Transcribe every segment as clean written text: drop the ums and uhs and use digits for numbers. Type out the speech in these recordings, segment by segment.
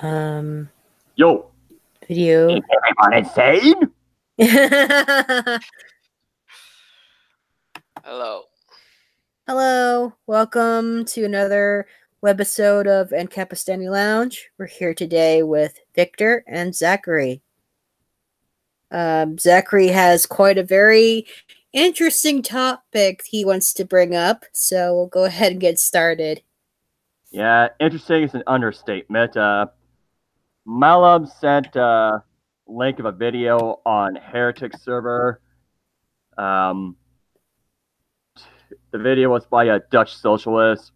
Um, Yo, is Video. everyone insane? Hello. Hello, welcome to another webisode of Ancapistani Lounge. We're here today with Victor and Zachary. Zachary has quite a very interesting topic he wants to bring up, so we'll go ahead and get started. Yeah, interesting is an understatement. Malum sent a link of a video on Heretic server. The video was by a Dutch socialist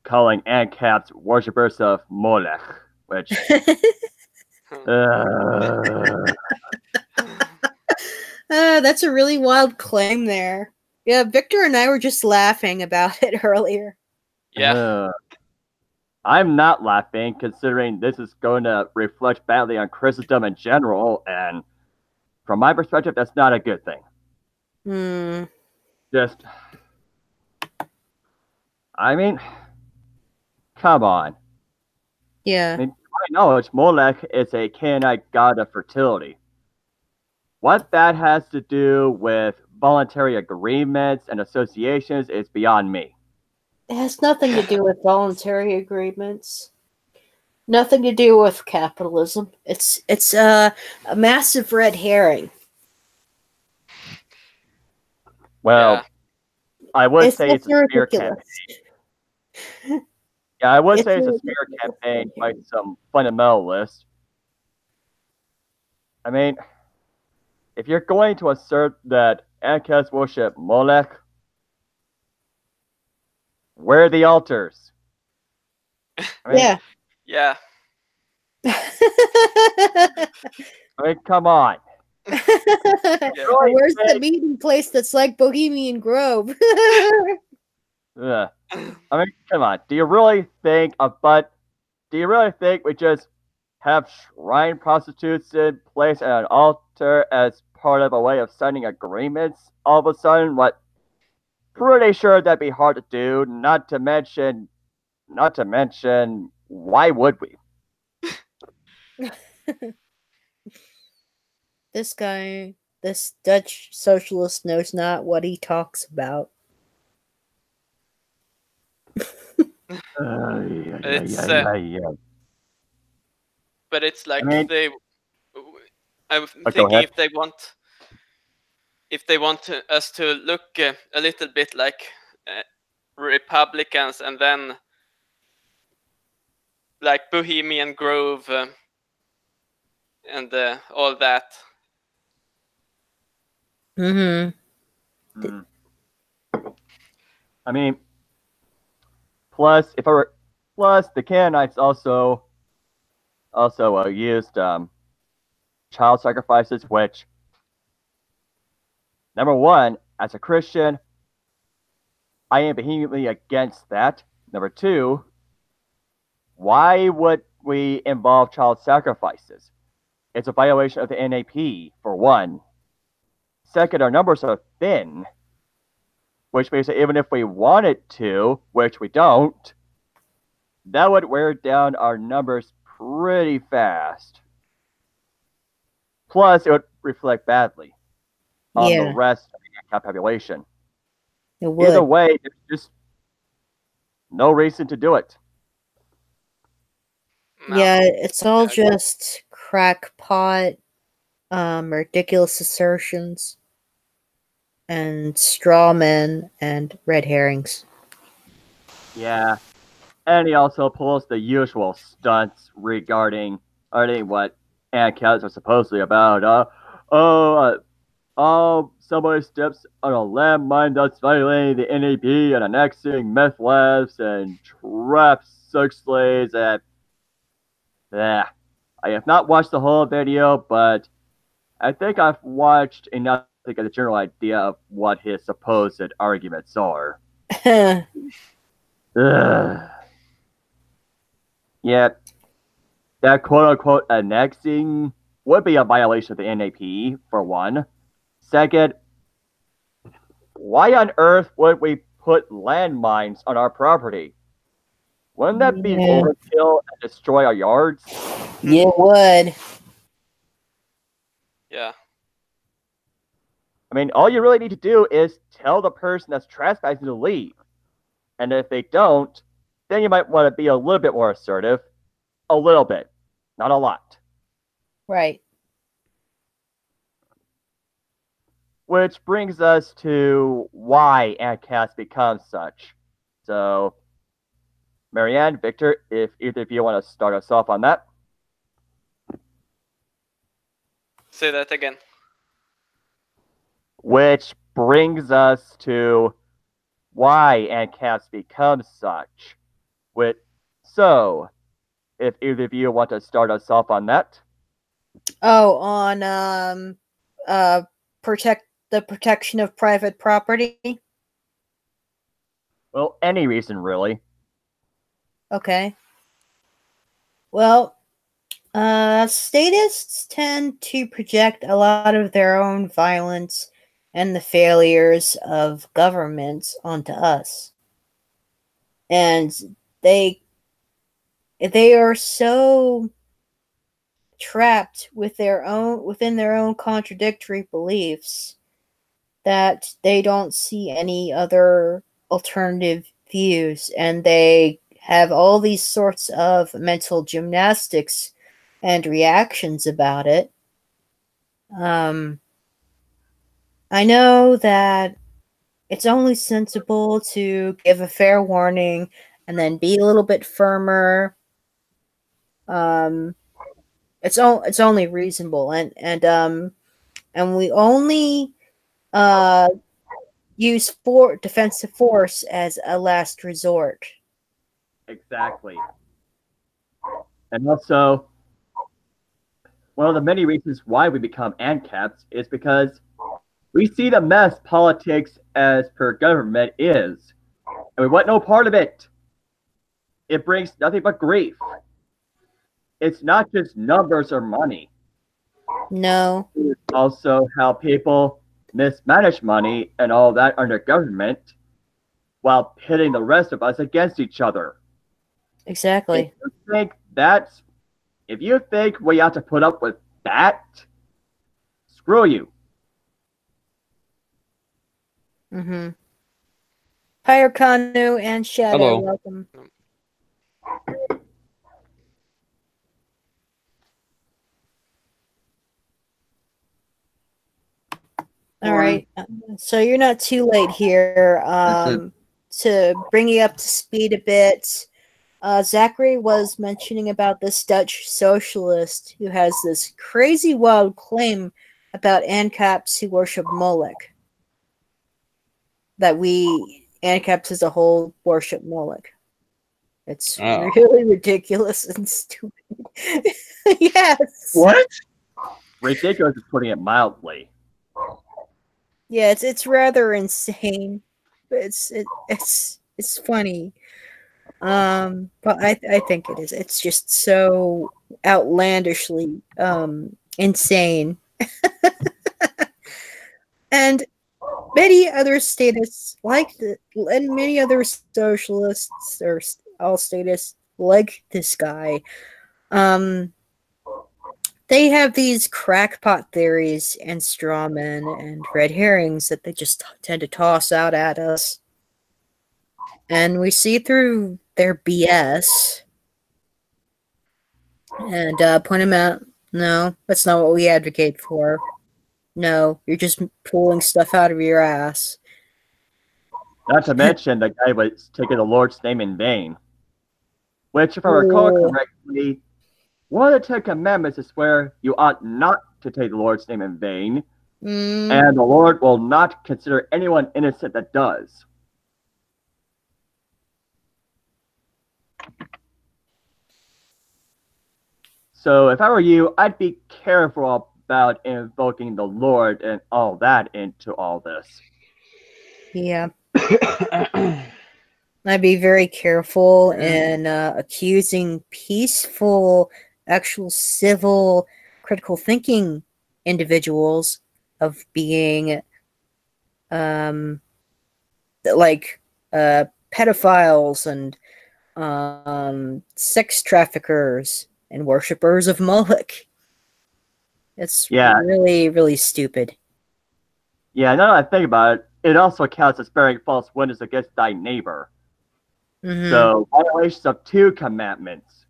calling Ancaps worshippers of Moloch, which That's a really wild claim there. Yeah, Victor and I were just laughing about it earlier. Yeah. I'm not laughing, considering this is going to reflect badly on Christendom in general, and from my perspective, that's not a good thing. Just, I mean, come on. Yeah. I mean, I know it's Molech is a Canaanite god of fertility. What that has to do with voluntary agreements and associations is beyond me. It has nothing to do with voluntary agreements. Nothing to do with capitalism. It's a massive red herring. Well, Yeah. I would say it's a smear ridiculous. campaign. Yeah, I would say it's a ridiculous smear red campaign by herring. some fundamentalists. I mean, if you're going to assert that Ancaps worship Molech, where are the altars? I mean, Yeah. come on. Where's the meeting place that's like Bohemian Grove? I mean, come on. Do you really think we just have shrine prostitutes in place at an altar as part of a way of signing agreements all of a sudden? What? Pretty sure that'd be hard to do. Not to mention, why would we? This guy, this Dutch socialist knows not what he talks about. But it's like I mean, I'm go thinking ahead. if they want us to look a little bit like Republicans, and then like Bohemian Grove and all that. I mean, plus the Canaanites also used child sacrifices, which, number one, as a Christian, I am vehemently against that. Number two, why would we involve child sacrifices? It's a violation of the NAP, for one. Second, our numbers are thin, which means that even if we wanted to, which we don't, that would wear down our numbers pretty fast. Plus, it would reflect badly on the rest of the Ancap population. It would. Either way, there's just no reason to do it. No. Yeah, it's all just crackpot, ridiculous assertions, and straw men and red herrings. Yeah, and he also pulls the usual stunts regarding what Ancaps are supposedly about. Somebody steps on a landmine that's violating the NAP and annexing meth labs and traps sex slaves. And I have not watched the whole video, but I think I've watched enough to get a general idea of what his supposed arguments are. Yeah, that quote-unquote annexing would be a violation of the NAP, for one. Second, why on earth would we put landmines on our property? Wouldn't that be overkill and destroy our yards? You would. Yeah. I mean, all you really need to do is tell the person that's trespassing to leave. And if they don't, then you might want to be a little bit more assertive. A little bit, not a lot. Right. Which brings us to why Ancaps become such. So, Marianne, Victor, if either of you want to start us off on that. Say that again. Which brings us to why Ancaps become such. So, if either of you want to start us off on that. Oh, on the protection of private property. Well, any reason really. Okay. Well, statists tend to project a lot of their own violence and the failures of governments onto us. And they are so trapped within their own contradictory beliefs that they don't see any other alternative views, and they have all these sorts of mental gymnastics and reactions about it. I know that it's only sensible to give a fair warning and then be a little bit firmer. It's only reasonable, and we only use defensive force as a last resort. Exactly. And also, one of the many reasons why we become ANCAPs is because we see the mess politics as per government is, and we want no part of it. It brings nothing but grief. It's not just numbers or money. No. It's also how people mismanage money and all that under government while pitting the rest of us against each other. Exactly. If you think we have to put up with that, screw you. Mm-hmm. Pyrekanu and Shadow, Hello. welcome. All right. So you're not too late here. To bring you up to speed a bit, Zachary was mentioning about this Dutch socialist who has this crazy wild claim about Ancaps who worship Moloch. That Ancaps as a whole worship Moloch. It's really ridiculous and stupid. Yes. What? Ridiculous is putting it mildly. Yeah, it's rather insane. It's funny. But I think it is. It's just so outlandishly insane. And many other statists and many other socialists or all statists like this guy, they have these crackpot theories and straw men and red herrings that they just tend to toss out at us. And we see through their BS and point them out. No, that's not what we advocate for. No, you're just pulling stuff out of your ass. Not to mention the guy was taking the Lord's name in vain. Which, if I recall correctly, one of the 10 Commandments is where you ought not to take the Lord's name in vain, and the Lord will not consider anyone innocent that does. So if I were you, I'd be careful about invoking the Lord and all that into all this. Yeah. I'd be very careful in accusing peaceful, actual civil, critical thinking individuals of being pedophiles and sex traffickers and worshippers of Moloch. It's really, really stupid. Yeah, now that I think about it, it also counts as bearing false witness against thy neighbor. So, violations of 2 commandments.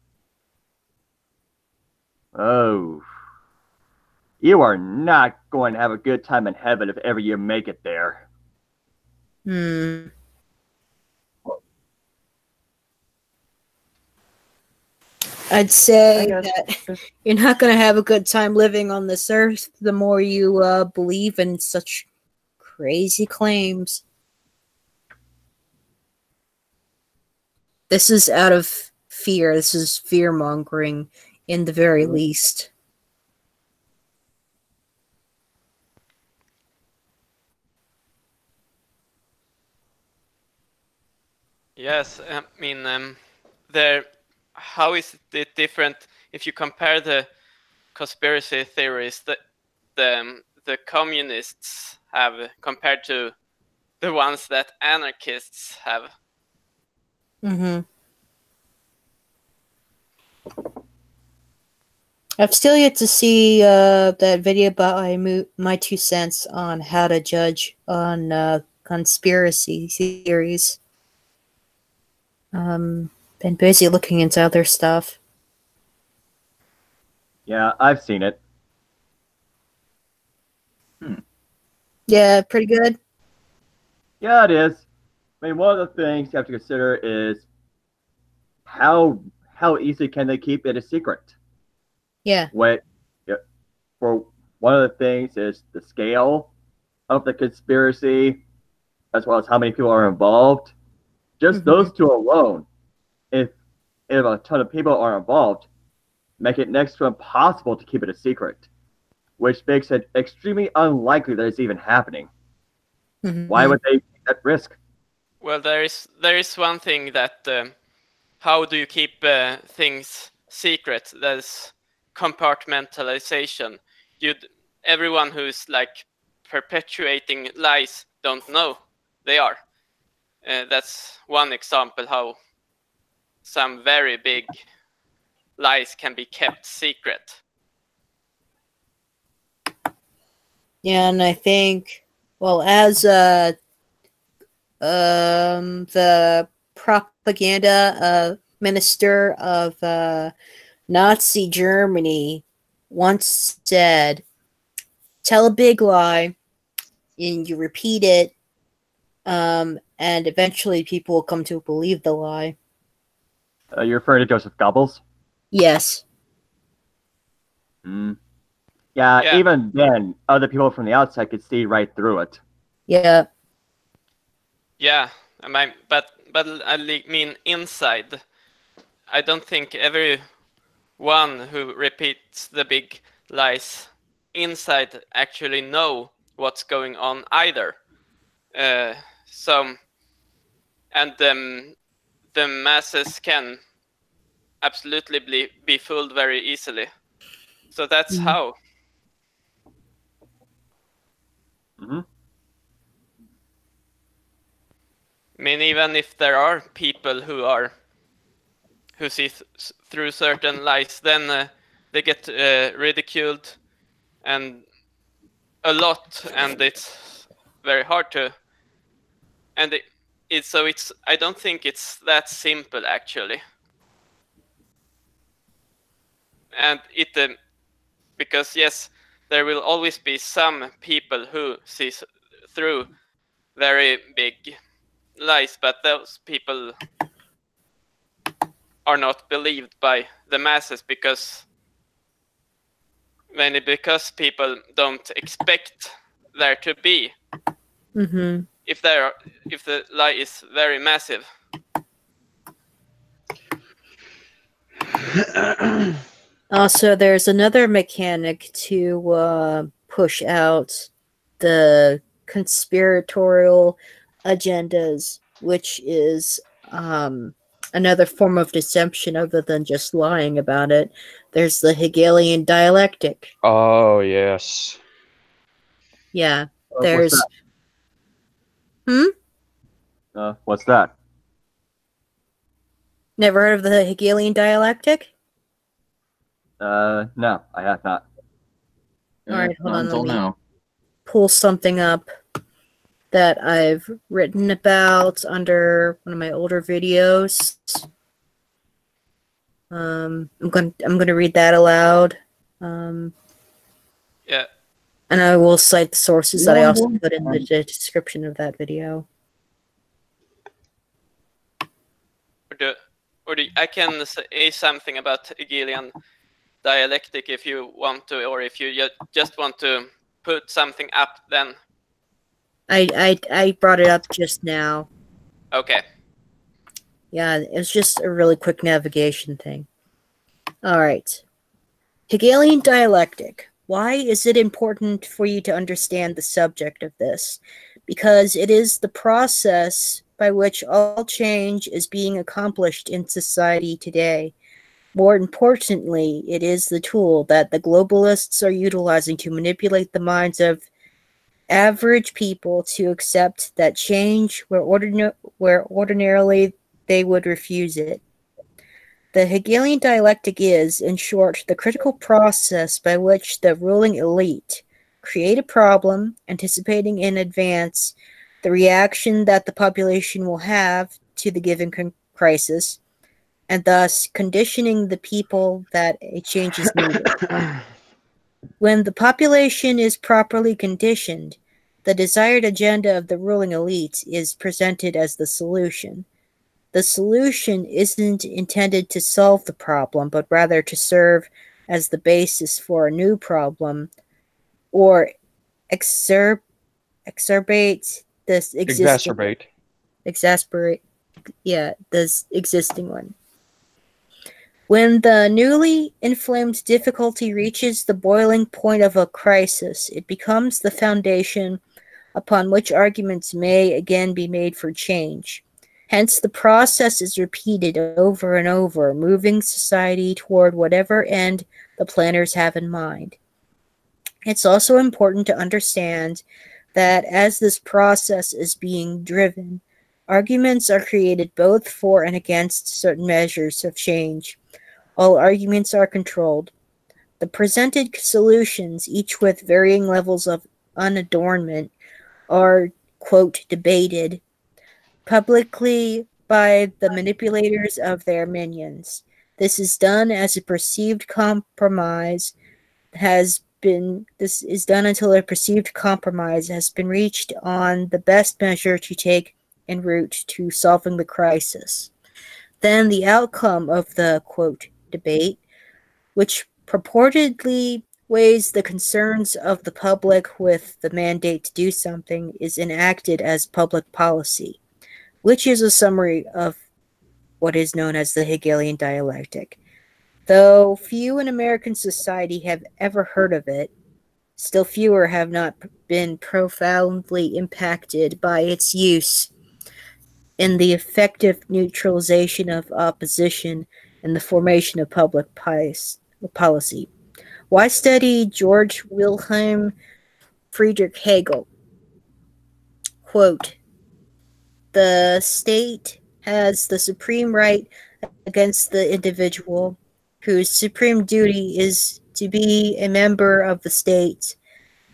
Oh. You are not going to have a good time in heaven if ever you make it there. I'd say that you're not going to have a good time living on this earth the more you believe in such crazy claims. This is out of fear. This is fear-mongering, in the very least. Yes, I mean, how is it different if you compare the conspiracy theories that the communists have compared to the ones that anarchists have? I've still yet to see that video about my 2 cents on how to judge on conspiracy theories. Been busy looking into other stuff. Yeah, I've seen it. Yeah, pretty good. Yeah, it is. I mean, one of the things you have to consider is how easy can they keep it a secret? Yeah. For one of the things is the scale of the conspiracy, as well as how many people are involved. Just those 2 alone, if a ton of people are involved, make it next to impossible to keep it a secret, which makes it extremely unlikely that it's even happening. Why would they take that risk? Well, there is one thing that how do you keep things secret? There's compartmentalization. Everyone who's like perpetuating lies don't know they are. That's one example how some very big lies can be kept secret. Yeah, and I think, well, as the propaganda minister of Nazi Germany once said, tell a big lie and you repeat it, and eventually people will come to believe the lie. You're referring to Joseph Goebbels? Yes. Yeah, even then, other people from the outside could see right through it. Yeah. Yeah, but I mean inside. I don't think everyone who repeats the big lies inside actually know what's going on either. So, and the masses can absolutely be fooled very easily. So that's how. I mean, even if there are people who see through certain lies, then they get ridiculed and a lot, and it's very hard to. And it's I don't think it's that simple actually. And because yes, there will always be some people who see through very big lies, but those people are not believed by the masses because mainly because people don't expect there to be. If the lie is very massive. Also, there's another mechanic to push out the conspiratorial agendas, which is another form of deception other than just lying about it. There's the Hegelian dialectic. Oh, yes. Yeah, there's... What's that? What's that? Never heard of the Hegelian dialectic? No, I have not. All right, hold not on, until let me now. pull something up that I've written about under one of my older videos. I'm gonna read that aloud. Yeah. And I will cite the sources that I also put in the description of that video. I can say something about Hegelian dialectic if you want to, or if you just want to put something up then. I brought it up just now. Okay. Yeah, it was just a really quick navigation thing. Alright. Hegelian dialectic. Why is it important for you to understand the subject of this? Because it is the process by which all change is being accomplished in society today. More importantly, it is the tool that the globalists are utilizing to manipulate the minds of average people to accept that change where ordinarily they would refuse it. The Hegelian dialectic is, in short, the critical process by which the ruling elite create a problem, anticipating in advance the reaction that the population will have to the given crisis, and thus conditioning the people that a change is needed. When the population is properly conditioned, the desired agenda of the ruling elite is presented as the solution. The solution isn't intended to solve the problem, but rather to serve as the basis for a new problem or exacerbate this this existing one. When the newly inflamed difficulty reaches the boiling point of a crisis, it becomes the foundation upon which arguments may again be made for change. Hence, the process is repeated over and over, moving society toward whatever end the planners have in mind. It's also important to understand that as this process is being driven, arguments are created both for and against certain measures of change. All arguments are controlled. The presented solutions, each with varying levels of unadornment, are, quote, debated publicly by the manipulators of their minions. This is done as a perceived compromise this is done until a perceived compromise has been reached on the best measure to take en route to solving the crisis. Then the outcome of the, quote, debate, which purportedly weighs the concerns of the public with the mandate to do something, is enacted as public policy, which is a summary of what is known as the Hegelian dialectic. Though few in American society have ever heard of it, still fewer have not been profoundly impacted by its use in the effective neutralization of opposition and the formation of public policy. Why study George Wilhelm Friedrich Hegel? Quote, the state has the supreme right against the individual, whose supreme duty is to be a member of the state.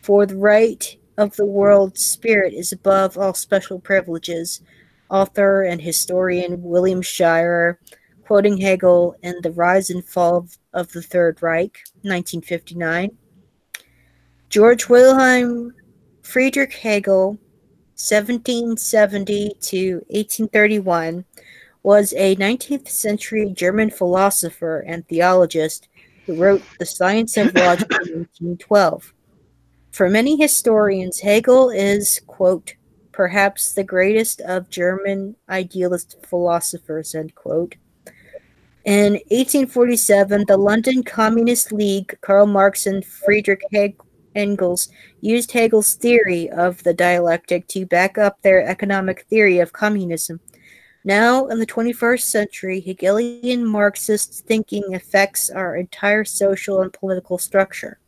For the right of the world spirit is above all special privileges. Author and historian William Shirer, quoting Hegel in The Rise and Fall of the Third Reich, 1959. George Wilhelm Friedrich Hegel, 1770 to 1831, was a 19th century German philosopher and theologist who wrote The Science of Logic in 1812. For many historians, Hegel is, quote, perhaps the greatest of German idealist philosophers, end quote. In 1847, the London Communist League, Karl Marx and Friedrich Engels used Hegel's theory of the dialectic to back up their economic theory of communism. Now, in the 21st century, Hegelian Marxist thinking affects our entire social and political structure.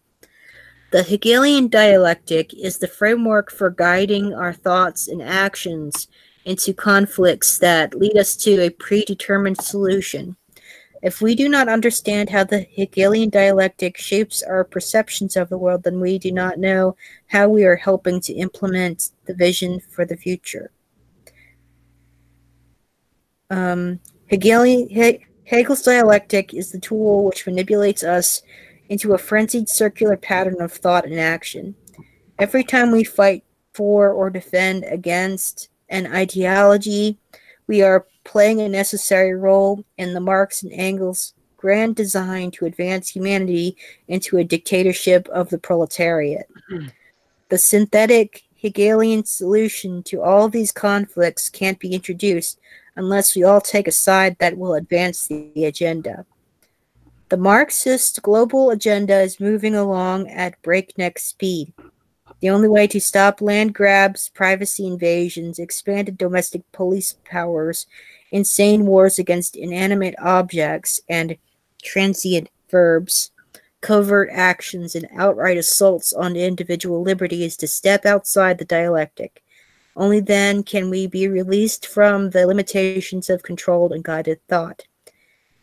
The Hegelian dialectic is the framework for guiding our thoughts and actions into conflicts that lead us to a predetermined solution. If we do not understand how the Hegelian dialectic shapes our perceptions of the world, then we do not know how we are helping to implement the vision for the future. Hegel's dialectic is the tool which manipulates us into a frenzied circular pattern of thought and action. Every time we fight for or defend against an ideology, we are playing a necessary role in the Marx and Engels' grand design to advance humanity into a dictatorship of the proletariat. The synthetic Hegelian solution to all these conflicts can't be introduced unless we all take a side that will advance the agenda. The Marxist global agenda is moving along at breakneck speed. The only way to stop land grabs, privacy invasions, expanded domestic police powers, insane wars against inanimate objects and transient verbs, covert actions, and outright assaults on individual liberty is to step outside the dialectic. Only then can we be released from the limitations of controlled and guided thought.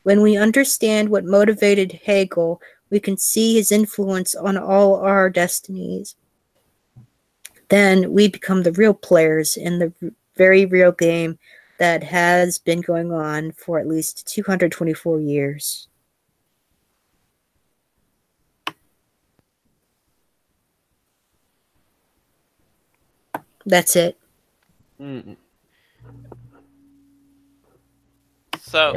When we understand what motivated Hegel, we can see his influence on all our destinies. Then we become the real players in the very real game that has been going on for at least 224 years. That's it. So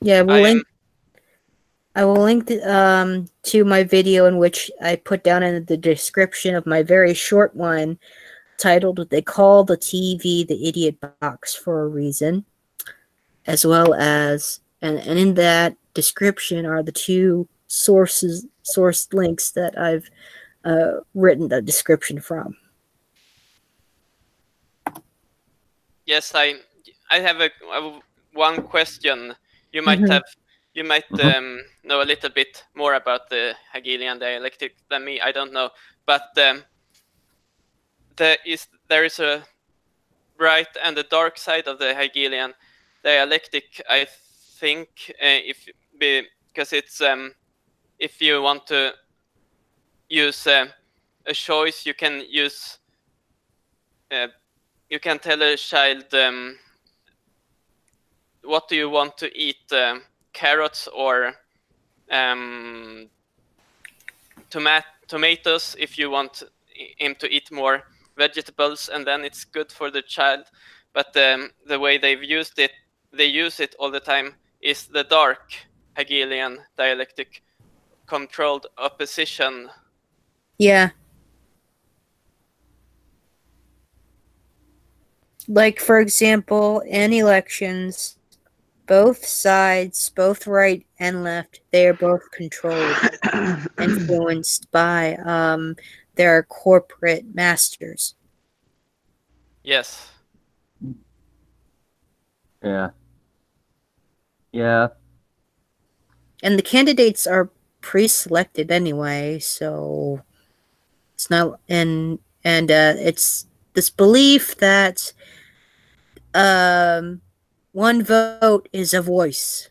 yeah, I will link to my video in which I put down in the description of my very short one titled "They Call the TV the Idiot Box for a Reason," as well as and in that description are the two source links that I've written the description from. Yes, I have one question. You might know a little bit more about the Hegelian dialectic than me. I don't know, but there is a bright and a dark side of the Hegelian dialectic. I think because it's if you want to use a choice, you can use. You can tell a child, what do you want to eat, carrots or tomatoes, if you want him to eat more vegetables, and then it's good for the child. But the way they use it all the time, is the dark Hegelian dialectic, controlled opposition. Yeah. Like, for example, in elections, both sides, both right and left, they are both controlled, influenced by their corporate masters. Yes. Yeah. And the candidates are pre-selected anyway, so it's not, and it's this belief that one vote is a voice.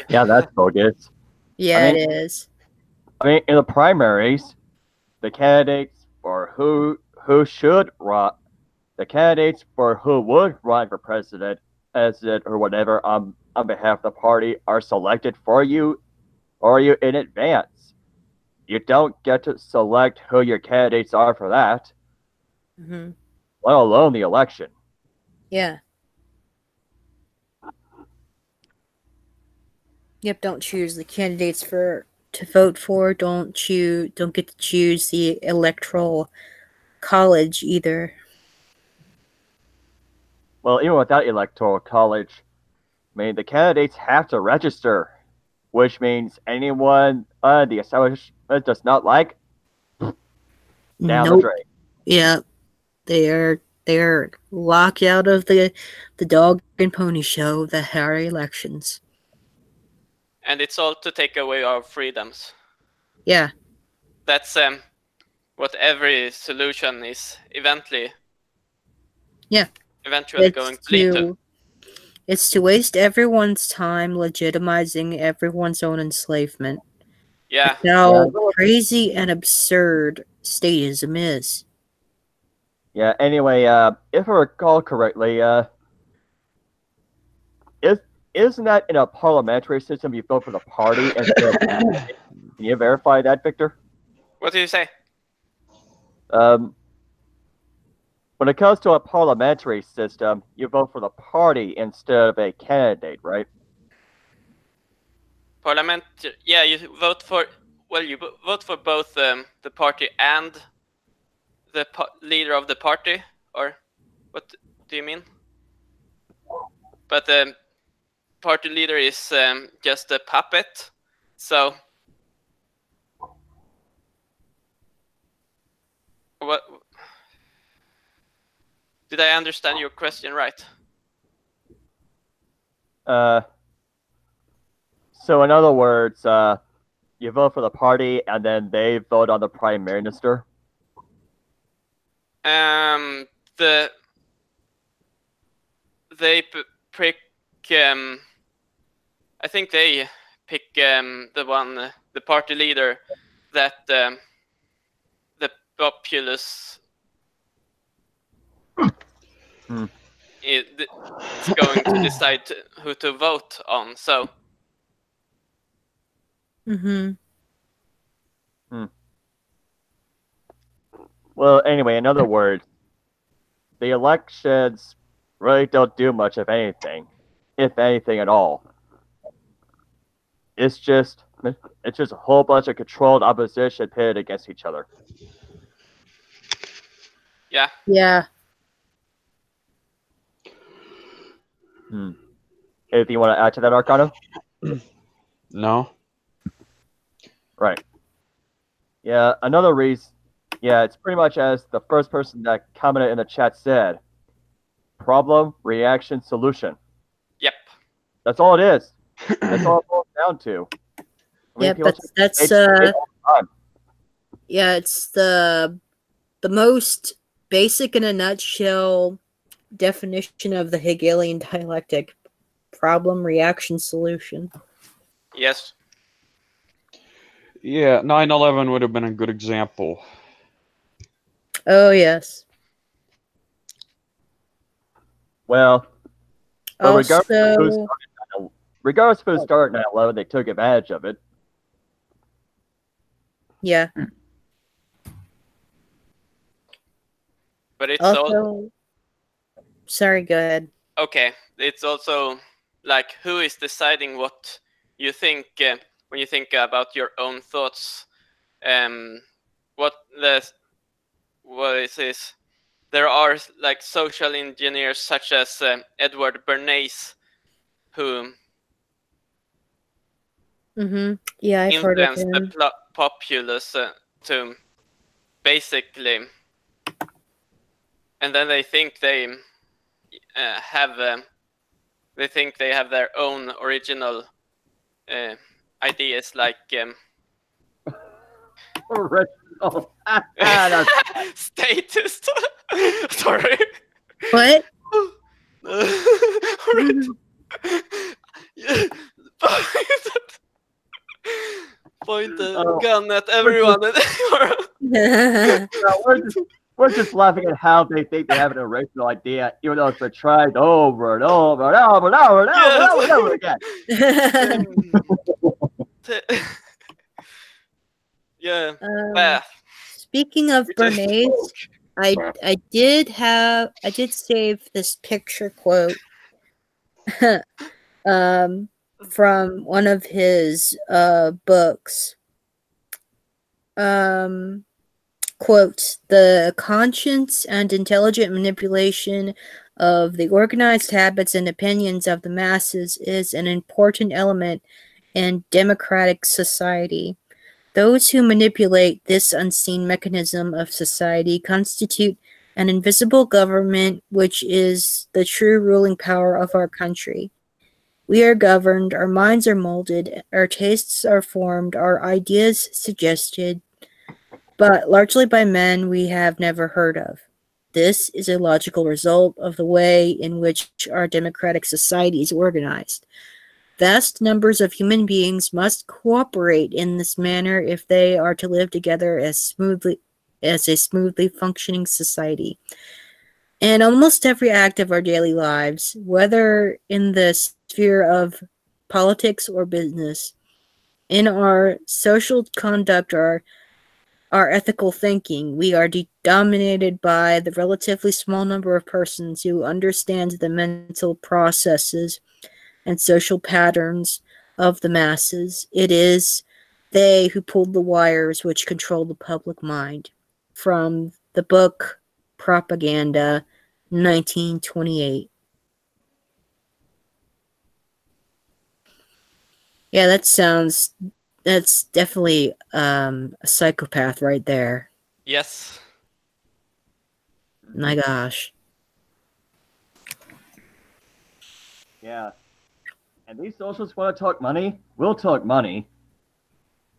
Yeah, that's bogus. Yeah, it is. I mean, in the primaries, the candidates for who should run, the candidates for who would run for president, or whatever, on behalf of the party, are selected for you in advance. You don't get to select who your candidates are for that, let alone the election. Yeah. Yep, don't choose the candidates to vote for. Don't get to choose the electoral college either. Well, even without electoral college, I mean, the candidates have to register, which means anyone the establishment does not like, down the drain. Yeah, they're locked out of the dog and pony show, the Harry elections. And it's all to take away our freedoms. Yeah. That's what every solution is eventually It's going to lead to. It's to waste everyone's time legitimizing everyone's own enslavement. Yeah. That's how crazy and absurd statism is. Yeah. Anyway, if I recall correctly, isn't that in a parliamentary system you vote for the party instead of Can you verify that, Victor? What do you say? When it comes to a parliamentary system, you vote for the party instead of a candidate, right? Parliament. Yeah, you vote for. Well, you vote for both the party and the leader of the party, or what do you mean? But the party leader is just a puppet, so what? Did I understand your question right? So in other words, you vote for the party and then they vote on the prime minister. They pick. I think they pick the party leader that the populace is going to decide who to vote on. So. Well, anyway, in other words, the elections really don't do much of anything, if anything at all. It's just a whole bunch of controlled opposition pitted against each other. Yeah. Yeah. Anything you want to add to that, Arcano? No. Right. Yeah, another reason. Yeah, it's pretty much as the first person that commented in the chat said. Problem, reaction, solution. Yep. That's all it is. That's all it boils down to. Yep, that's yeah, it's the most basic in a nutshell definition of the Hegelian dialectic. Problem, reaction, solution. Yes. Yeah, 9/11 would have been a good example. Oh, yes. Well, also, regardless of who started 9/11, they took advantage of it. Yeah. But it's also sorry, go ahead. Okay, it's also like who is deciding what you think when you think about your own thoughts. What is this? There are like social engineers such as Edward Bernays who Yeah, I've heard of influence him. the populace to basically, and then they think they have their own original ideas, like original statist. Sorry. What? Point a gun at everyone. We're just laughing at how they think they have an original idea, even though it's been tried over and over and over and over and over and over again. Yeah. Speaking of Bernays, I did save this picture quote from one of his books. Quote, the conscious and intelligent manipulation of the organized habits and opinions of the masses is an important element in democratic society. Those who manipulate this unseen mechanism of society constitute an invisible government, which is the true ruling power of our country. We are governed, our minds are molded, our tastes are formed, our ideas suggested but largely by men we have never heard of. This is a logical result of the way in which our democratic society is organized. Vast numbers of human beings must cooperate in this manner if they are to live together as a smoothly functioning society. And almost every act of our daily lives, whether in the sphere of politics or business, in our social conduct or our ethical thinking, we are dominated by the relatively small number of persons who understand the mental processes and social patterns of the masses. It is they who pulled the wires which control the public mind. From the book Propaganda, 1928. Yeah, that's definitely a psychopath right there. Yes. My gosh. Yeah. And these socialists want to talk money? We'll talk money.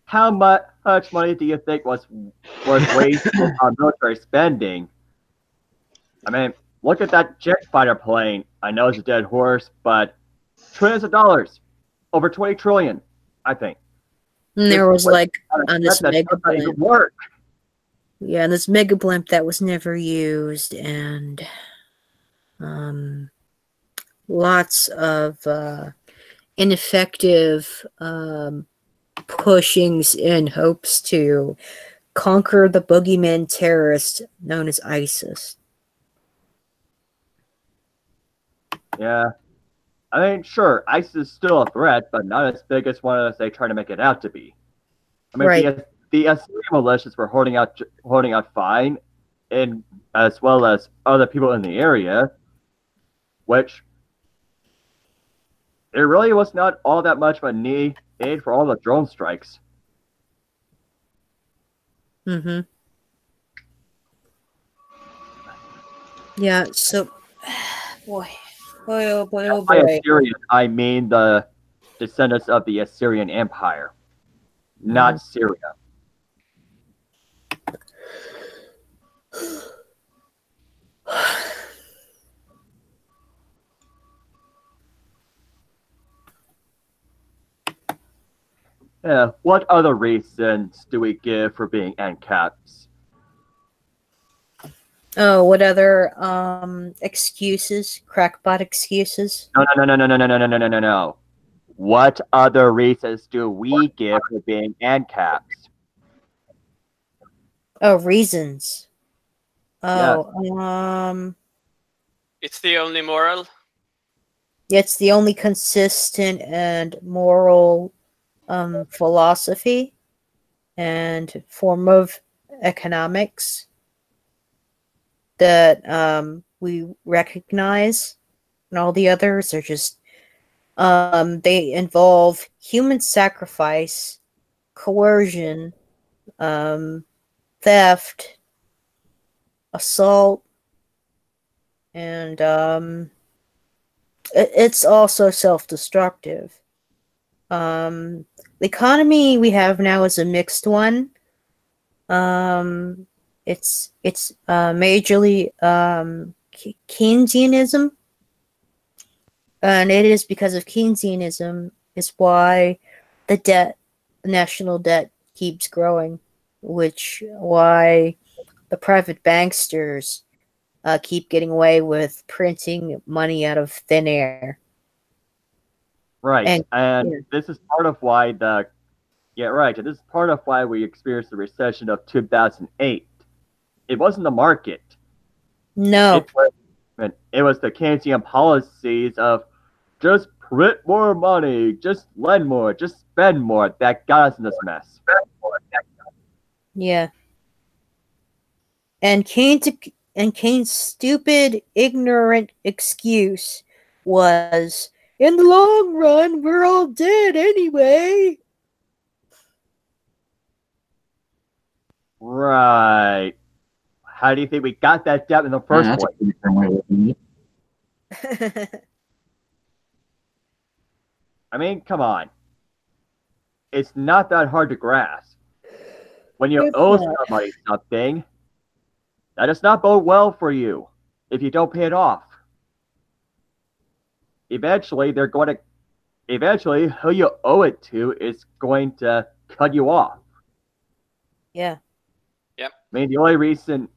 How much money do you think was wasted on military spending? I mean, look at that jet fighter plane. I know it's a dead horse, but trillions of dollars. Over 20 trillion, I think. And there was like on this that mega doesn't even blimp. work. Yeah, and this mega blimp that was never used, and lots of ineffective pushings in hopes to conquer the boogeyman terrorist known as ISIS. Yeah. I mean, sure, ISIS is still a threat, but not as big as one as they try to make it out to be. I mean, Right. the Assyrian militias were holding out fine, and as well as other people in the area, which there really was not all that much of a need for all the drone strikes. Mm-hmm. Yeah, so boy. Boy, oh boy, oh By boy. Assyrian, I mean the descendants of the Assyrian Empire, not Syria. Yeah, what other reasons do we give for being Ancaps? Oh, what other excuses? Crackpot excuses? No. What other reasons do we give for being Ancaps? Oh, reasons. Yes. Oh, It's the only moral. it's the only consistent and moral philosophy and form of economics that we recognize, and all the others are just they involve human sacrifice, coercion, theft, assault, and it's also self-destructive. The economy we have now is a mixed one. It's majorly Keynesianism, and it is because of Keynesianism is why the national debt keeps growing, which why the private banksters keep getting away with printing money out of thin air. Right. And yeah. this is part of why this is part of why we experienced the recession of 2008. It wasn't the market. No. It was the Keynesian policies of just print more money, just lend more, just spend more that got us in this mess. Yeah. And Kane's stupid, ignorant excuse was, in the long run, we're all dead anyway. Right. How do you think we got that debt in the first place? I mean, come on. It's not that hard to grasp. when you Good owe point. somebody something, that does not bode well for you if you don't pay it off. Eventually, eventually, who you owe it to is going to cut you off. Yeah. Yep. I mean, the only reason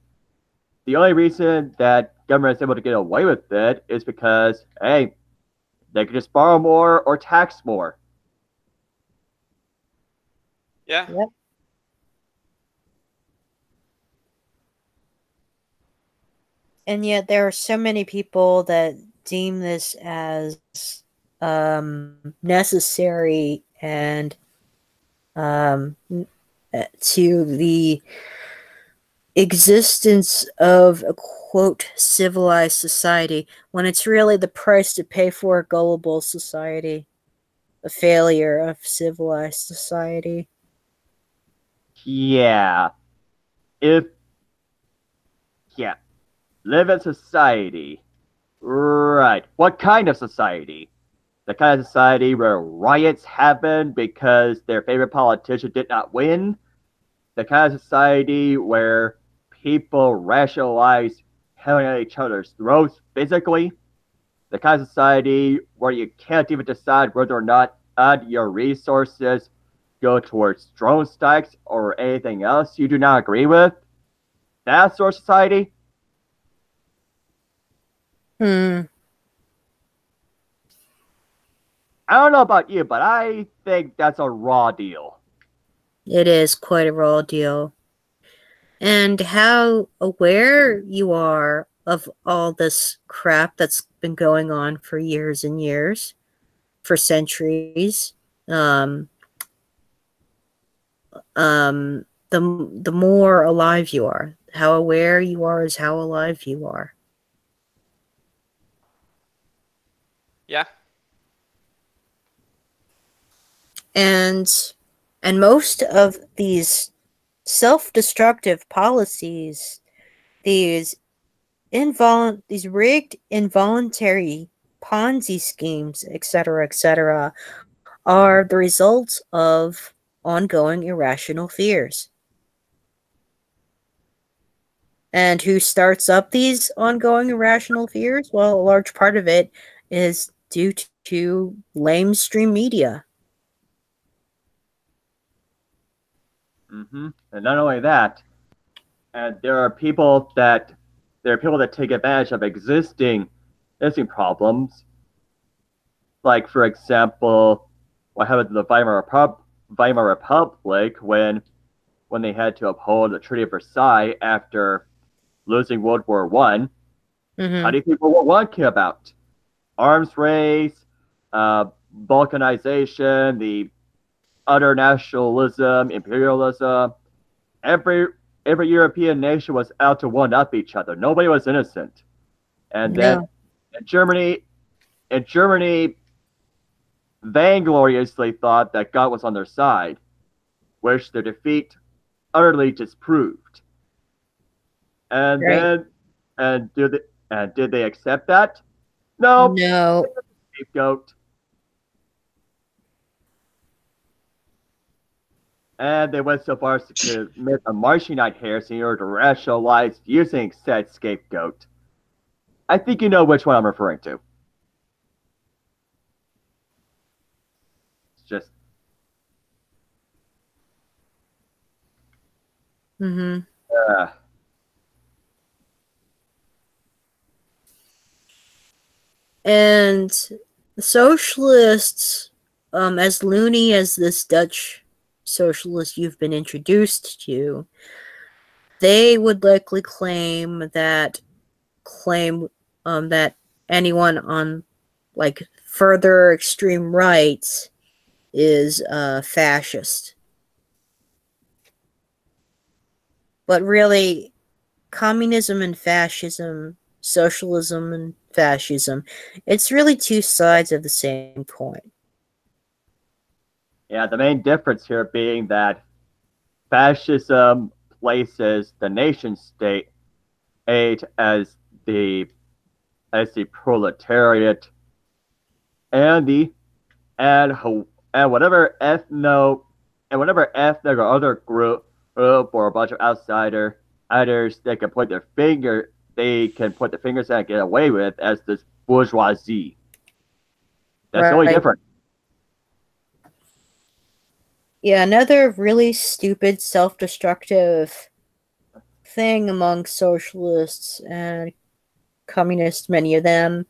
that government is able to get away with it is because, hey, they can just borrow more or tax more. Yeah. Yep. And yet there are so many people that deem this as necessary and to the existence of a quote civilized society when it's really the price to pay for a gullible society, a failure of civilized society. Yeah. If, yeah, live in society. Right. What kind of society? The kind of society where riots happen because their favorite politician did not win? The kind of society where people rationalize killing at each other's throats physically? The kind of society where you can't even decide whether or not your resources go towards drone strikes or anything else you do not agree with? That sort of society? Hmm. I don't know about you, but I think that's a raw deal. It is quite a raw deal. And how aware you are of all this crap that's been going on for years and years, for centuries. Um, the more alive you are. How aware you are is how alive you are. Yeah. And most of these self-destructive policies, these these rigged involuntary Ponzi schemes, etc., are the results of ongoing irrational fears. And who starts up these ongoing irrational fears? Well, a large part of it is due to lamestream media. And not only that, and there are people that take advantage of existing problems. Like for example, what happened to the Weimar Republic when they had to uphold the Treaty of Versailles after losing World War One. How do you think World War One came about? Arms race, balkanization, the utter nationalism, imperialism. Every European nation was out to one up each other. Nobody was innocent. And then No. in Germany vaingloriously thought that God was on their side, which their defeat utterly disproved. And Right. then did they accept that? No. No. Scapegoat. And they went so far as to commit a Martianite heresy in order to rationalize using said scapegoat. I think you know which one I'm referring to. It's just. Mm-hmm. And the socialists, as loony as this Dutch socialist you've been introduced to, they would likely claim that anyone on like further extreme rights is fascist. But really, communism and fascism, socialism and fascism, it's really two sides of the same coin. Yeah, the main difference here being that fascism places the nation state as the proletariat and whatever ethnic or other group for a bunch of outsiders, they can put their fingers in and get away with as this bourgeoisie. That's the only Right. difference. Yeah, another really stupid, self-destructive thing among socialists and communists, many of them,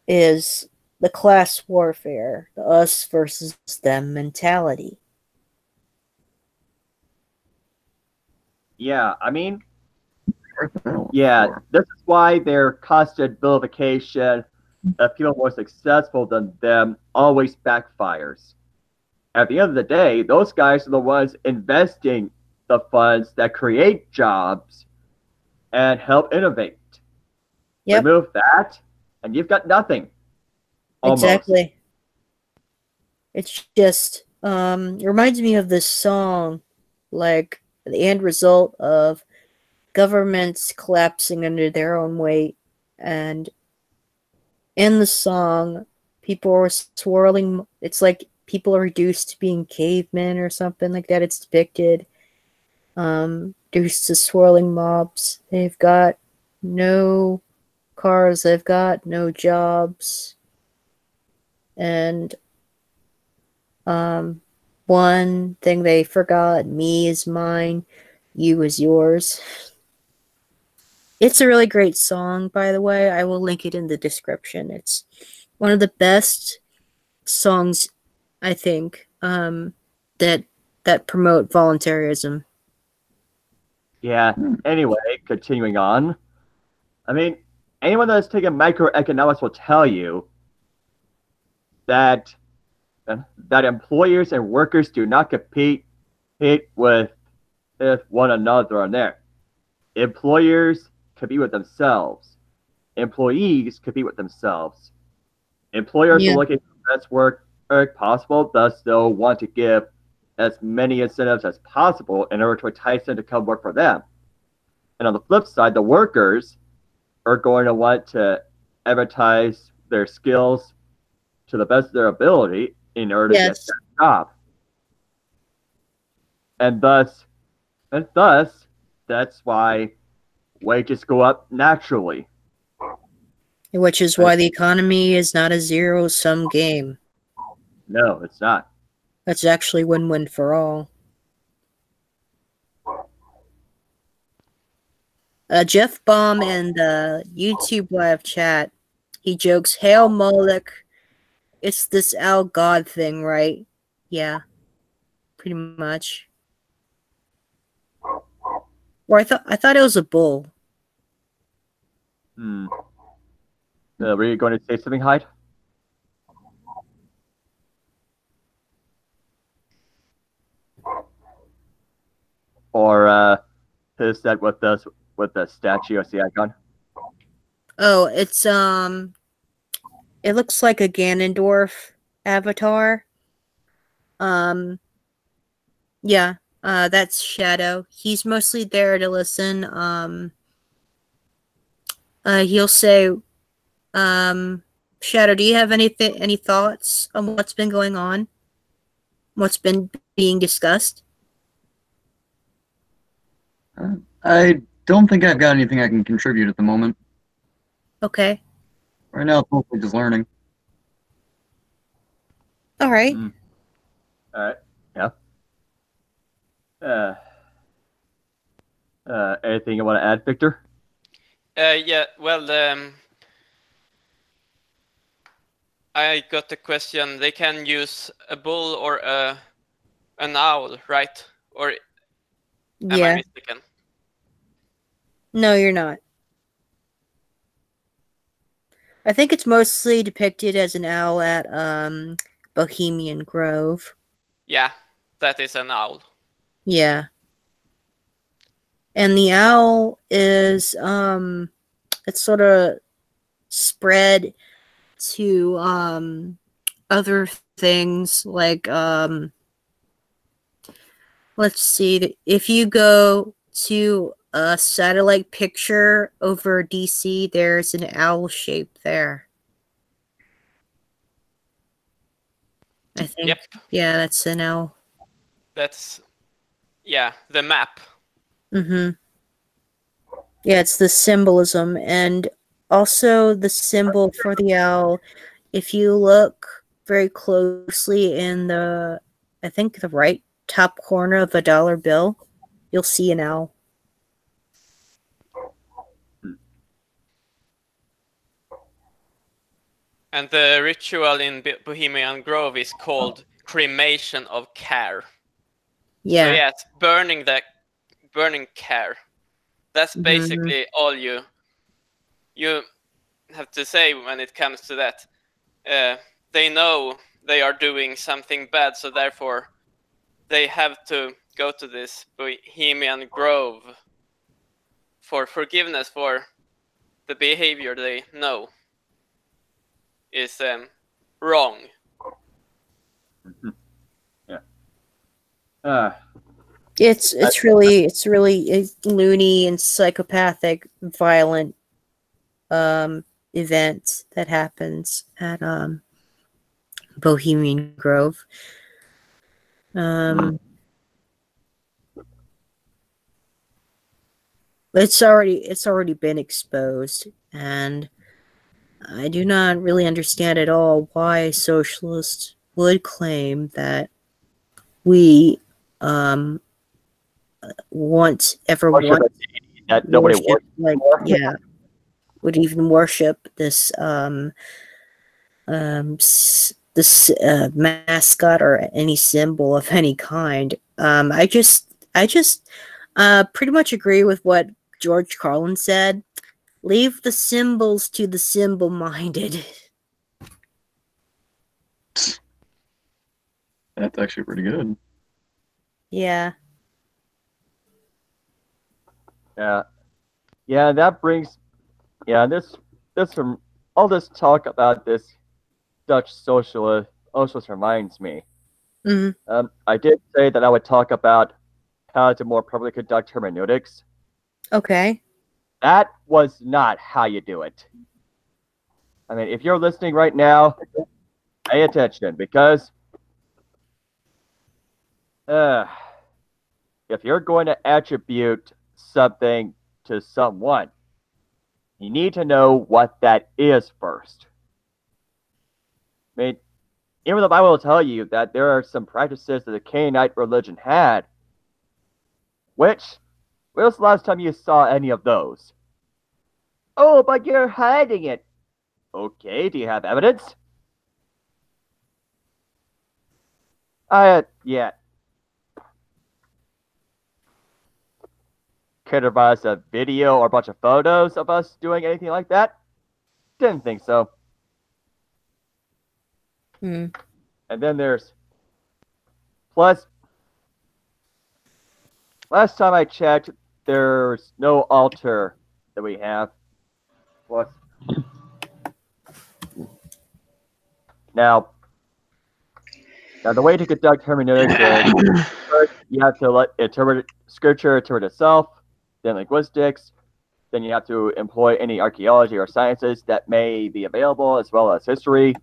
is the class warfare, the us versus them mentality. Yeah, I mean, yeah, this is why their constant vilification of people more successful than them always backfires. At the end of the day, those guys are the ones investing the funds that create jobs and help innovate. Yep. Remove that, and you've got nothing. Almost. Exactly. It's just it reminds me of this song, like the end result of governments collapsing under their own weight, and in the song people are swirling, it's like people are reduced to being cavemen or something like that. It's depicted reduced to swirling mobs. They've got no cars, they've got no jobs, and one thing they forgot: me is mine, you is yours. It's a really great song, by the way. I will link it in the description. It's one of the best songs, I think, that promote voluntarism. Yeah. Anyway, continuing on. I mean, anyone that's taken microeconomics will tell you that employers and workers do not compete with one another on there. Employers compete with themselves. Employees compete with themselves. Employers are looking for the best work possible, thus they'll want to give as many incentives as possible in order to entice them to come work for them. And on the flip side, the workers are going to want to advertise their skills to the best of their ability in order to get that job. And thus, that's why wages go up naturally. Which is why the economy is not a zero-sum game. No, it's not. That's actually win-win for all. Jeff Baum in the YouTube live chat, he jokes, "Hail Moloch, it's this owl god thing, right?" Yeah, pretty much. Or I thought it was a bull. Were you going to say something, Hyde? Or is that with the statue of the icon? Oh, it's it looks like a Ganondorf avatar. Yeah, that's Shadow. He's mostly there to listen. He'll say, Shadow, do you have any thoughts on what's been going on? What's been being discussed? I don't think I've got anything I can contribute at the moment. Okay. Right now, it's mostly just learning. All right. All right. Yeah. Anything you want to add, Victor? Yeah. Well, I got the question. They can use a bull or an owl, right? Or am I mistaken? No, you're not. I think it's mostly depicted as an owl at Bohemian Grove. Yeah, that is an owl. Yeah. And the owl is it's sort of spread to other things like let's see, if you go to a satellite picture over DC, there's an owl shape there. I think. Yep. Yeah, that's an owl. That's yeah, the map. Mm-hmm. Yeah, it's the symbolism, and also the symbol for the owl. If you look very closely in the, I think the right top corner of a dollar bill, you'll see an owl. And the ritual in Bohemian Grove is called cremation of care. Yeah. So yeah, it's burning care. That's basically all you have to say when it comes to that. They know they are doing something bad, so therefore they have to go to this Bohemian Grove for forgiveness for the behavior they know is wrong. Yeah. It's really loony and psychopathic, violent event that happens at Bohemian Grove. It's already been exposed, and I do not really understand at all why socialists would claim that we want Worship a deity that nobody worship, like, worships. would even worship this this mascot or any symbol of any kind. I just pretty much agree with what George Carlin said. Leave the symbols to the symbol-minded. That's actually pretty good. Yeah. Yeah, that brings, this from all this talk about this Dutch socialist reminds me. Mm-hmm. I did say that I would talk about how to more properly conduct hermeneutics. Okay. That was not how you do it. I mean, if you're listening right now, pay attention, because if you're going to attribute something to someone, you need to know what that is first. I mean, even the Bible will tell you that there are some practices that the Canaanite religion had. When was the last time you saw any of those? Oh, but you're hiding it. Okay, do you have evidence? Yeah. Could have us a video or a bunch of photos of us doing anything like that? Didn't think so. Mm. And then there's, plus, last time I checked, there's no altar that we have. Plus, now the way to conduct hermeneutics is, first you have to interpret scripture, interpret itself, then linguistics, then you have to employ any archaeology or sciences that may be available, as well as history.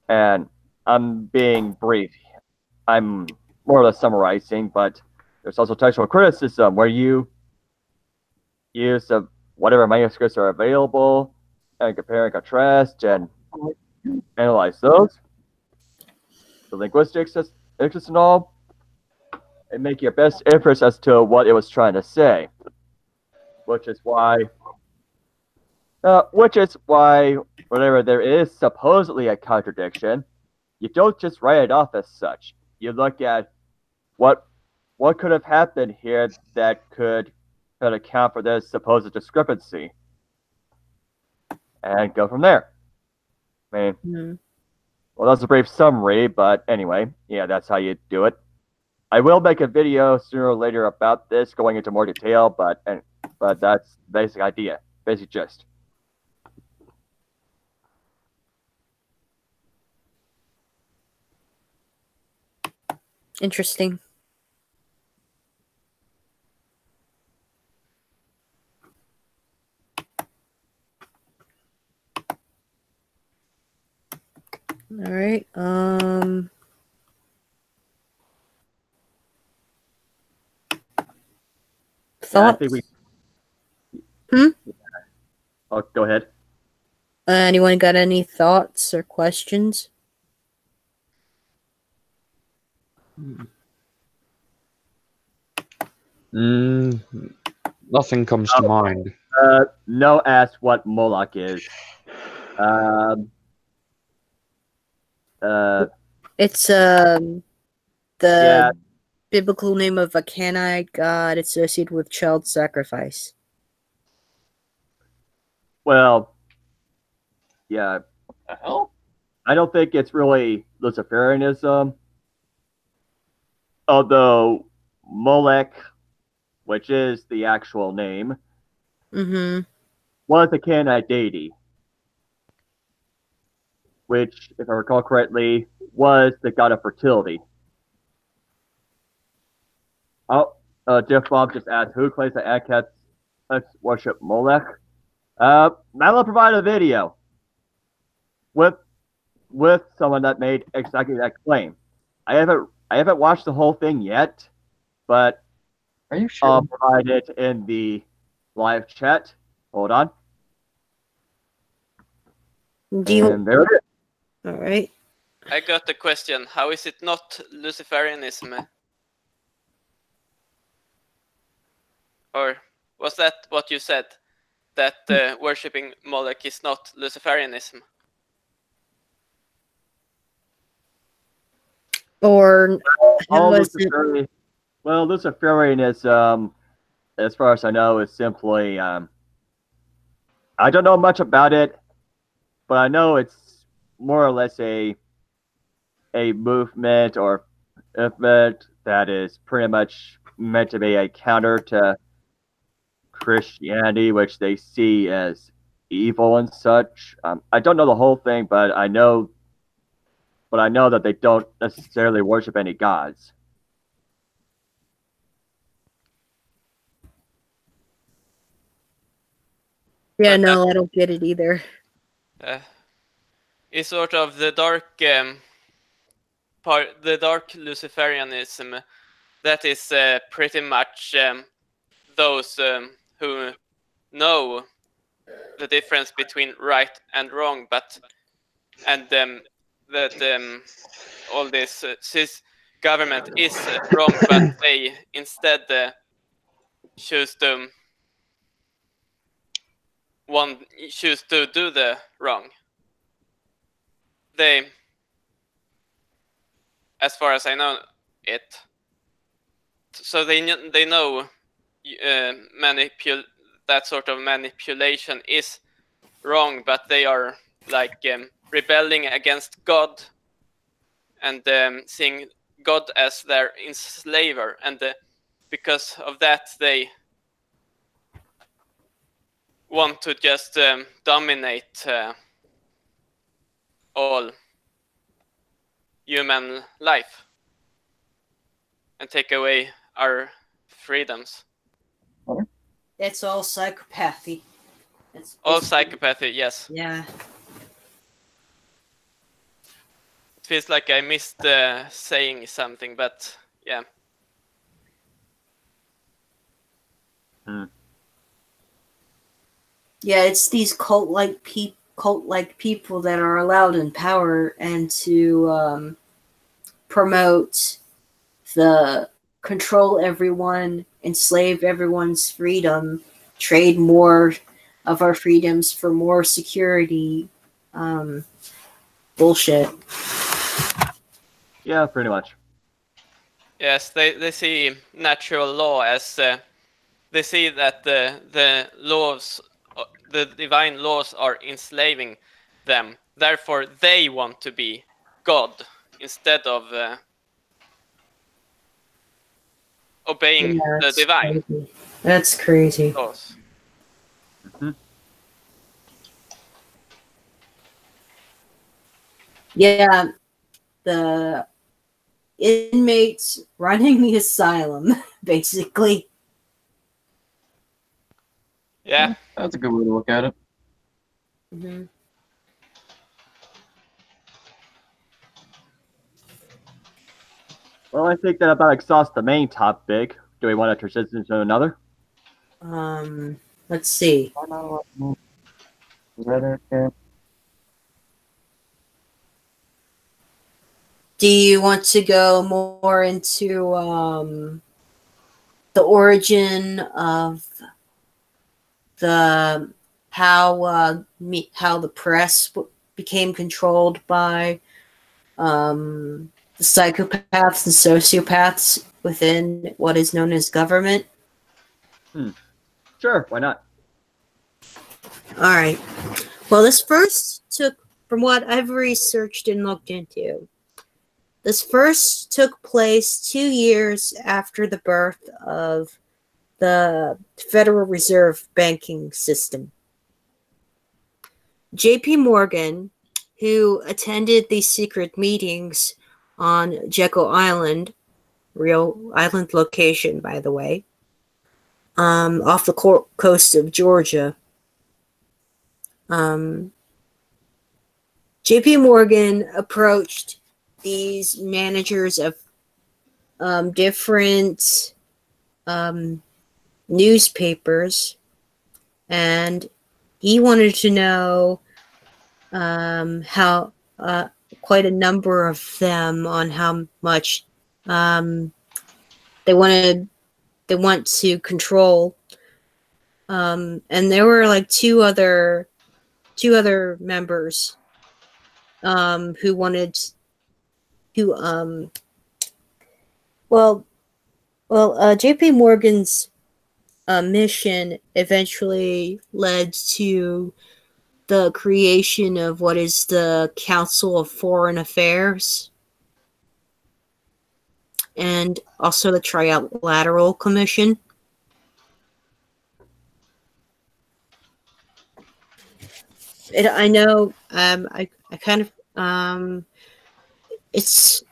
And I'm being brief. I'm more or less summarizing, but there's also textual criticism, where you use whatever manuscripts are available and compare and contrast and analyze those. The linguistics is interesting and all, and make your best inference as to what it was trying to say. Which is why whenever there is supposedly a contradiction, you don't just write it off as such. You look at what could have happened here that could account for this supposed discrepancy, and go from there. I mean, well, that's a brief summary, but anyway, yeah, that's how you do it. I will make a video sooner or later about this, going into more detail, but that's the basic idea, basic gist. Interesting. All right. Yeah, I Thoughts? think we. Hmm? Oh, go ahead. Anyone got any thoughts or questions? Mm, nothing comes to mind. No asked what Moloch is. Um, It's the yeah, biblical name of a Canaanite god associated with child sacrifice. well, yeah, The hell? I don't think it's really Luciferianism, although Molech, which is the actual name, Mm-hmm. was a Canaanite deity, which, if I recall correctly, was the god of fertility. Oh, Jeff Bob just asked, who claims that Ancaps worship Molech? Madeline provided a video with someone that made exactly that claim. I haven't watched the whole thing yet, but Are you sure? I'll provide it in the live chat. Hold on. Do you? And there it is. All right. I got the question. How is it not Luciferianism? Or was that what you said? That worshipping Moloch is not Luciferianism? Or how All was it? Luciferianism, as far as I know, is simply I don't know much about it, but I know it's more or less a movement or event that is pretty much meant to be a counter to Christianity, which they see as evil and such. I don't know the whole thing, but I know that they don't necessarily worship any gods. Yeah, But no, I don't get it either. is sort of the dark part, the dark Luciferianism. That is pretty much those who know the difference between right and wrong, and that all this government is wrong, but they instead choose to choose to do the wrong. They, as far as I know it, so they know that sort of manipulation is wrong, but they are like rebelling against God and seeing God as their enslaver, and because of that they want to just dominate all human life and take away our freedoms. It's all psychopathy. It's All psychopathy, yes. Yeah. It feels like I missed saying something, but yeah. Yeah, it's these cult-like people that are allowed in power and to promote the control everyone, enslave everyone's freedom, trade more of our freedoms for more security. Bullshit. Yeah, pretty much. Yes, they see natural law as they see that the laws, the divine laws, are enslaving them. Therefore, they want to be God instead of obeying the divine Crazy. That's crazy. laws. Mm-hmm. Yeah, the inmates running the asylum, basically. Yeah. That's a good way to look at it. Mm-hmm. Well, I think that about exhausts the main topic. Do we want to transition to another? Let's see. Do you want to go more into the origin of the how the press became controlled by the psychopaths and sociopaths within what is known as government? Sure, why not? All right. Well, this first took, from what I've researched and looked into, this first took place 2 years after the birth of the Federal Reserve banking system. J.P. Morgan, who attended these secret meetings on Jekyll Island, real island location, by the way, off the coast of Georgia. J.P. Morgan approached these managers of different newspapers, and he wanted to know how quite a number of them on how much they want to control, and there were like two other members who wanted to JP Morgan's mission eventually led to the creation of what is the Council of Foreign Affairs and also the Trilateral Commission. I know I kind of it's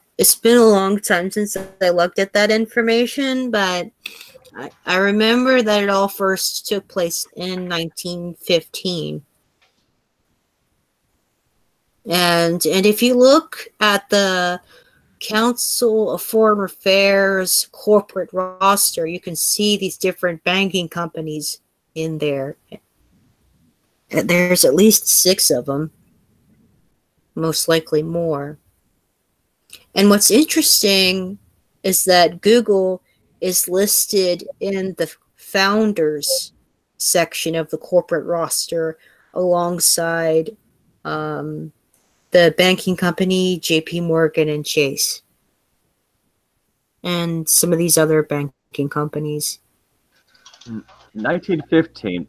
been a long time since I looked at that information, but I remember that it all first took place in 1915. And if you look at the Council of Foreign Affairs corporate roster, you can see these different banking companies in there. There's at least 6 of them, most likely more. And what's interesting is that Google is listed in the founders section of the corporate roster alongside the banking company JP Morgan and Chase and some of these other banking companies. 1915.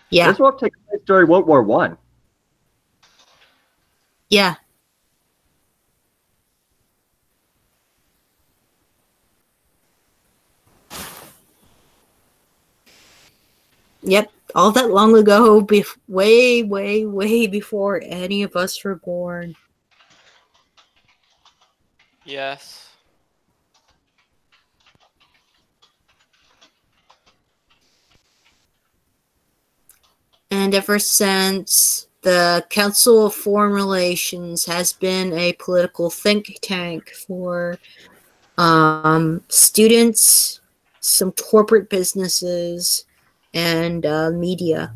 Yeah. This won't take place during World War One. Yeah. Yep, all that long ago, way, way, way before any of us were born. Yes. And ever since, the Council of Foreign Relations has been a political think tank for students, some corporate businesses, and media.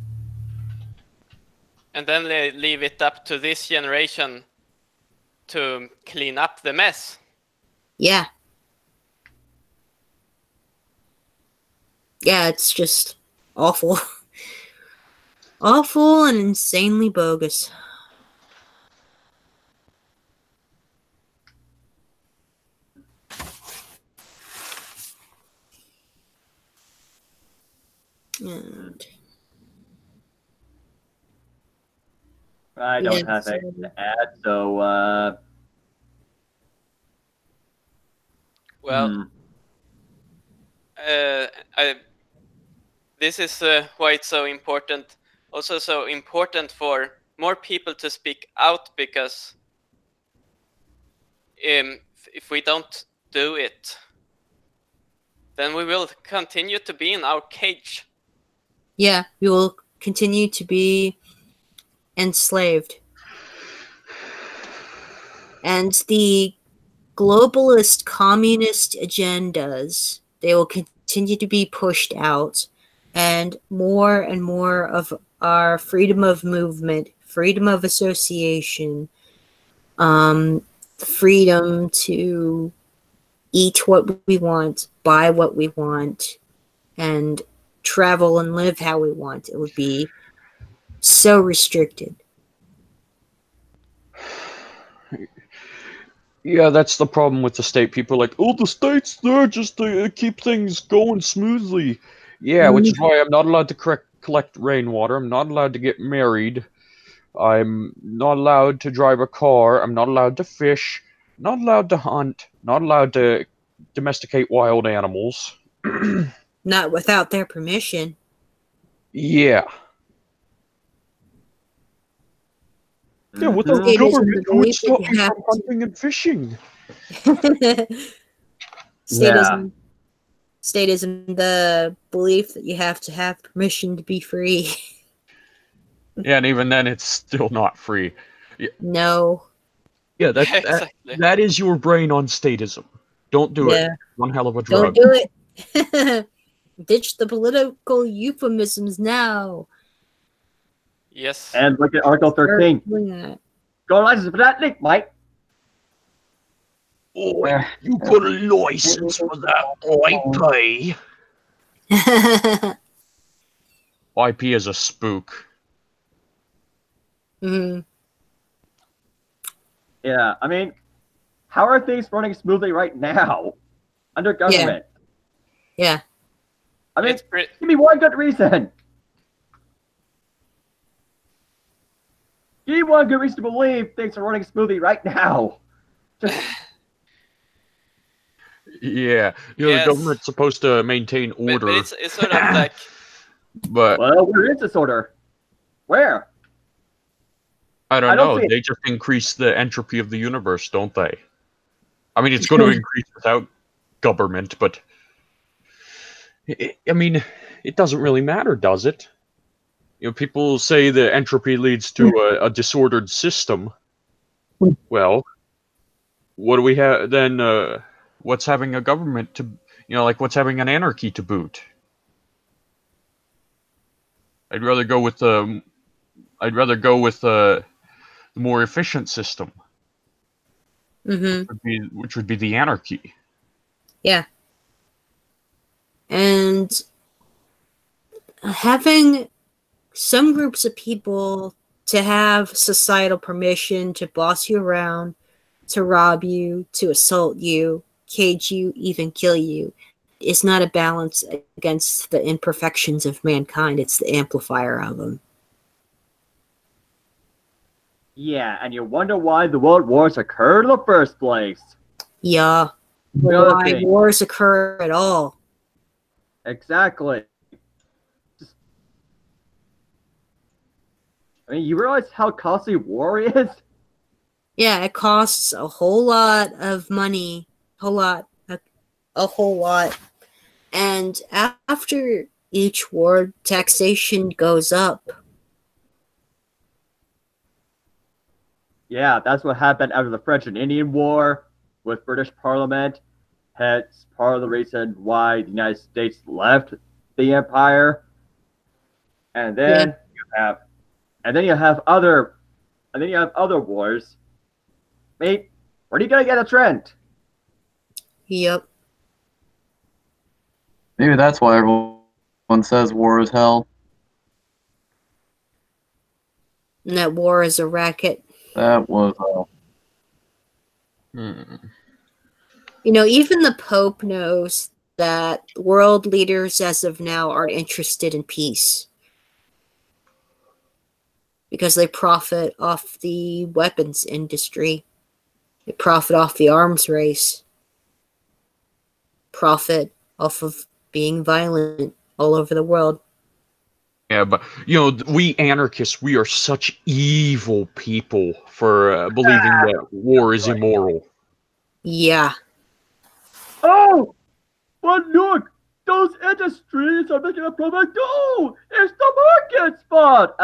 And then they leave it up to this generation to clean up the mess. Yeah. Yeah, it's just awful. Awful and insanely bogus. And I don't have anything to add, so well, this is why it's so important. Also, so important for more people to speak out, because if we don't do it, then we will continue to be in our cage. Yeah, we will continue to be enslaved. And the globalist communist agendas, they will continue to be pushed out and more of our freedom of movement, freedom of association, freedom to eat what we want, buy what we want, and travel and live how we want. It would be so restricted. Yeah, that's the problem with the state. People are like, oh, the state's there just to keep things going smoothly. Yeah, which is why I'm not allowed to collect rainwater. I'm not allowed to get married. I'm not allowed to drive a car. I'm not allowed to fish. Not allowed to hunt. Not allowed to domesticate wild animals. Not without their permission. Yeah. Yeah, without State isn't government, the who would belief that stop you me have from hunting and fishing? State isn't the belief that you have to have permission to be free. Yeah, and even then, it's still not free. No. Yeah, Exactly. that is your brain on statism. Don't do it. Yeah. One hell of a drug. Don't do it. Ditch the political euphemisms now. Yes. And look at Article 13. Go license for that link, Mike. Oh, you got a license for that, IP. IP is a spook. Yeah, I mean, how are things running smoothly right now under government? Yeah. I mean, give me one good reason. Give me one good reason to believe things are running smoothly right now. Yeah, you know, the government's supposed to maintain order. But it's sort of like... But well, where is this order? Where? I don't know. They just increase the entropy of the universe, don't they? I mean, it's going to increase without government, but I mean, it doesn't really matter, does it? You know, people say that entropy leads to a disordered system. Well, what do we have then? What's having a government to, you know, like what's having an anarchy to boot? I'd rather go with the more efficient system, which would be the anarchy. Yeah. And having some groups of people to have societal permission to boss you around, to rob you, to assault you, cage you, even kill you, is not a balance against the imperfections of mankind. It's the amplifier of them. Yeah, and you wonder why the world wars occurred in the first place. Yeah. Why wars occur at all. Exactly. I mean, you realize how costly war is? Yeah, it costs a whole lot of money. A whole lot. And after each war, taxation goes up. Yeah, that's what happened after the French and Indian War with British Parliament. Hence, part of the reason why the United States left the empire. And then you have other wars. Mate, where are you gonna get a trend? Yep. Maybe that's why everyone says war is hell. And that war is a racket. That was hell. You know, even the Pope knows that world leaders as of now aren't interested in peace. Because they profit off the weapons industry. They profit off the arms race. Profit off of being violent all over the world. Yeah, but, you know, we anarchists, we are such evil people for believing that war is immoral. Yeah. Oh! But look! Those industries are making a product. Oh! It's the market spot!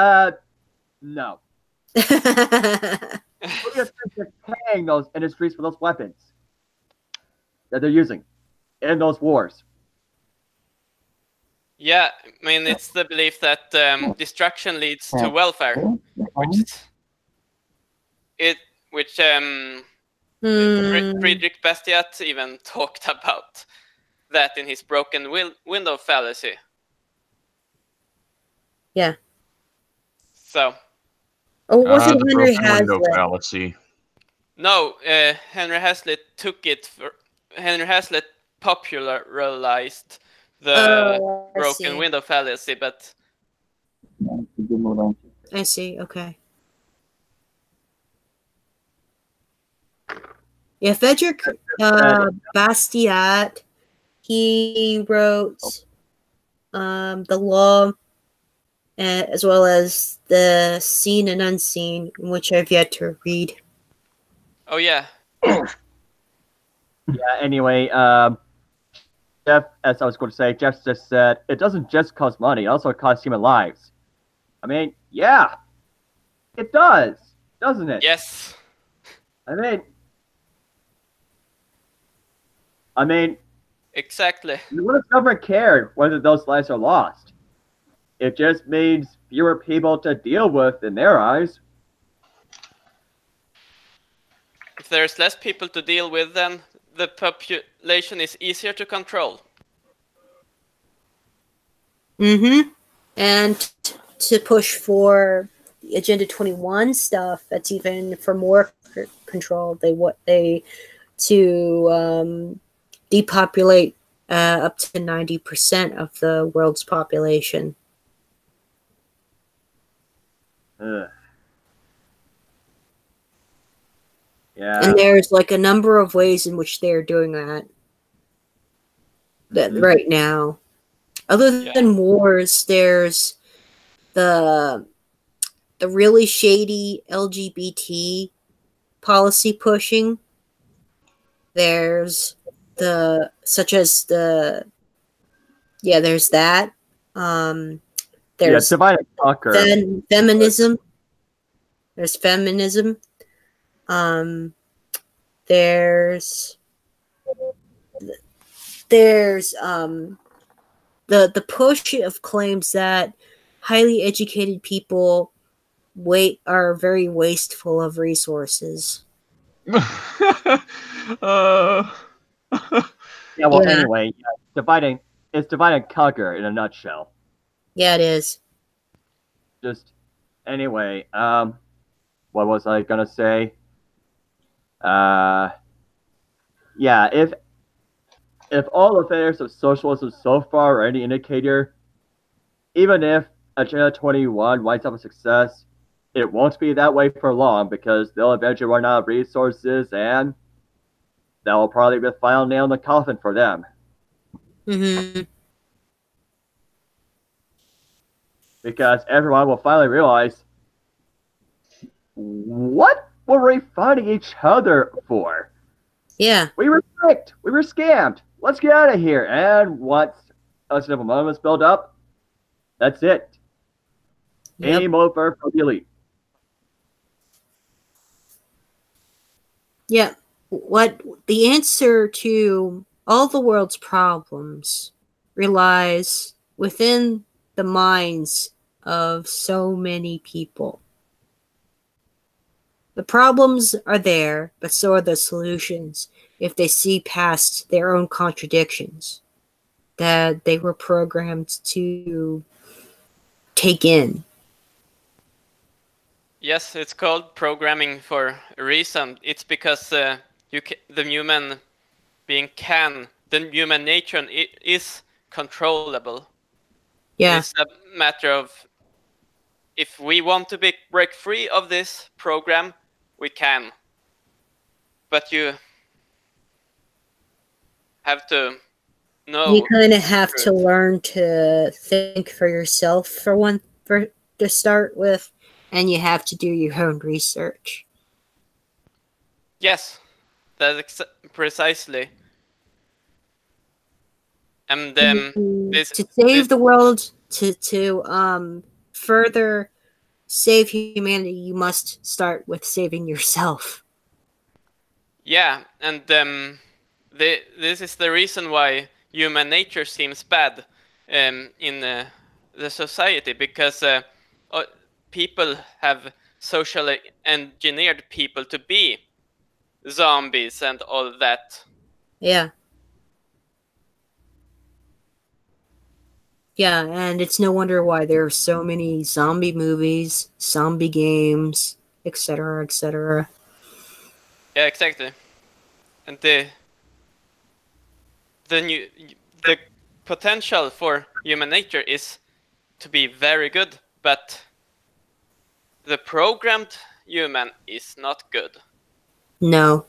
No. Look at paying those industries for those weapons that they're using in those wars. Yeah, I mean, it's the belief that destruction leads to welfare, which Friedrich Bastiat even talked about that in his broken window fallacy. Yeah. So. Oh, was it the Henry broken window Hazlitt? fallacy. No, Henry Hazlitt took it. Henry Hazlitt popularized the broken window fallacy, but I see. Okay. Yeah, Friedrich Bastiat. He wrote the law, as well as the Seen and Unseen, which I've yet to read. Oh yeah. Yeah. Anyway, Jeff, as I was going to say, Jeff just said it doesn't just cost money; it also costs human lives. I mean, yeah, it does, doesn't it? Yes. I mean, exactly. What if government cared whether those lives are lost? It just means fewer people to deal with in their eyes. If there's less people to deal with, then the population is easier to control. Mm-hmm. And to push for Agenda 21 stuff, that's even for more control. They depopulate up to 90% of the world's population. Yeah. And there's like a number of ways in which they're doing that right now. Other than wars, there's the really shady LGBT policy pushing. There's there's that. There's divide and conquer. Feminism. There's feminism. There's the push of claims that highly educated people are very wasteful of resources. Anyway, it's divide and conquer in a nutshell. Yeah, it is. Just anyway, what was I gonna say? Yeah, if all affairs of socialism so far are any indicator, even if Agenda 21 winds up a success, it won't be that way for long because they'll eventually run out of resources and that will probably be the final nail in the coffin for them. Mm-hmm. Because everyone will finally realize, what were we fighting each other for? Yeah. We were tricked. We were scammed. Let's get out of here. And once a simple moments build up, that's it. Yep. Game over for the elite. Yeah. What the answer to all the world's problems relies within the minds of so many people. The problems are there, but so are the solutions if they see past their own contradictions that they were programmed to take in. Yes, it's called programming for a reason. It's because the human being the human nature is controllable. Yeah. It's a matter of if we want to break free of this program, we can. But you have to know. You kind of have to learn to think for yourself to start with, and you have to do your own research. Yes, that's precisely. And to save the world, to further save humanity, you must start with saving yourself. Yeah, and this is the reason why human nature seems bad. in the society, because people have socially engineered people to be zombies and all that. Yeah. Yeah, and it's no wonder why there are so many zombie movies, zombie games, etc., etc. Yeah, exactly. And the potential for human nature is to be very good, but the programmed human is not good. No.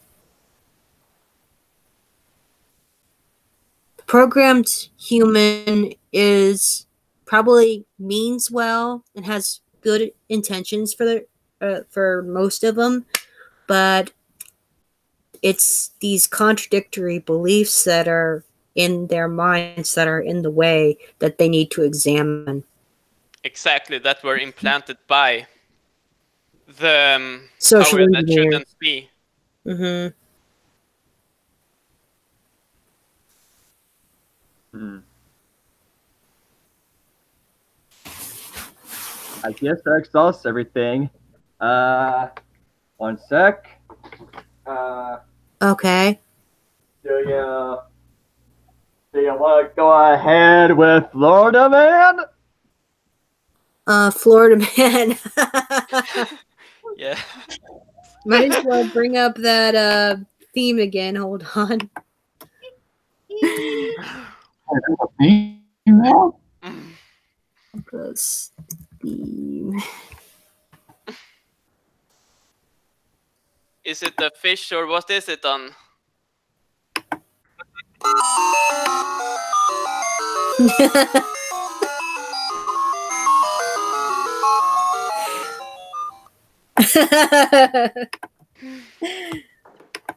The programmed human is probably means well and has good intentions for most of them, but it's these contradictory beliefs that are in their minds that are in the way that they need to examine. Exactly, that were implanted by the Social power that engineers. shouldn't be. Mm-hmm. I guess that exhausts everything. One sec. Okay. Do you want to go ahead with Florida Man? Florida Man. Yeah. Might as well bring up that theme again. Hold on. Plus theme. Is it a fish or what is it on?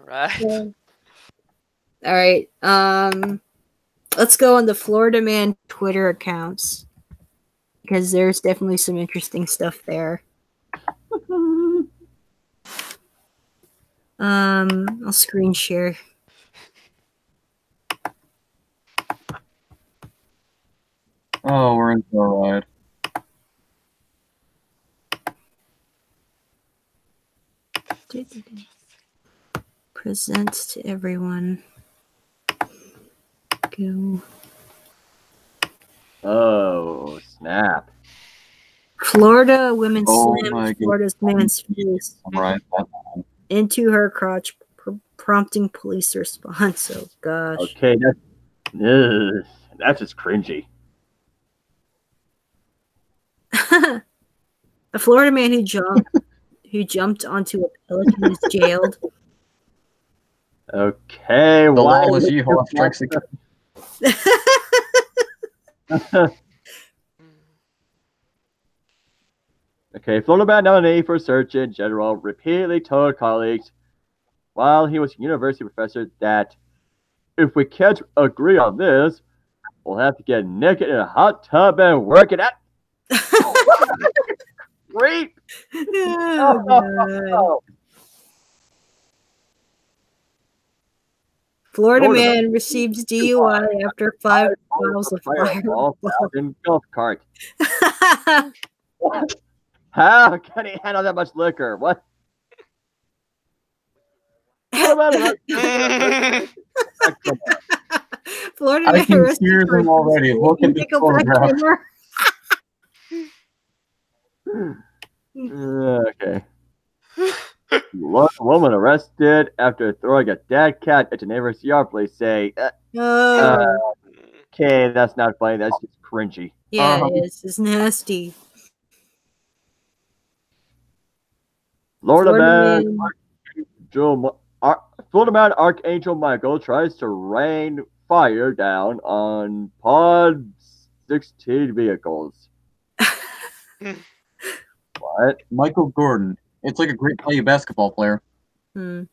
Right. All right. Let's go on the Florida Man Twitter accounts because there's definitely some interesting stuff there. I'll screen share. Oh, we're in for a ride. Present to everyone. Go. Oh, snap. Florida women Oh slammed my Florida's man's face Right. into her crotch, prompting police response. Oh gosh. Okay, that's just cringy. A Florida man who jumped onto a pelican is jailed. Okay, The why lawless would Yeehaw strikes again. Okay, Florida Man nominee for Surgeon General repeatedly told colleagues while he was a university professor that if we can't agree on this, we'll have to get naked in a hot tub and work it out. Great. Oh, God. Florida man receives DUI after 5 miles of fireball in golf cart. How can he handle that much liquor? What? Florida I man can arrested hear for them already. Look at the Nickelback photograph. dinner. Okay. Woman arrested after throwing a dead cat at a neighbor's yard. Police say, okay, that's not funny. That's just cringy. Yeah, it is. It's nasty. Florida man Archangel Michael tries to rain fire down on Pod 16 vehicles. What? Michael Gordon. It's like a great play basketball player. Yeah,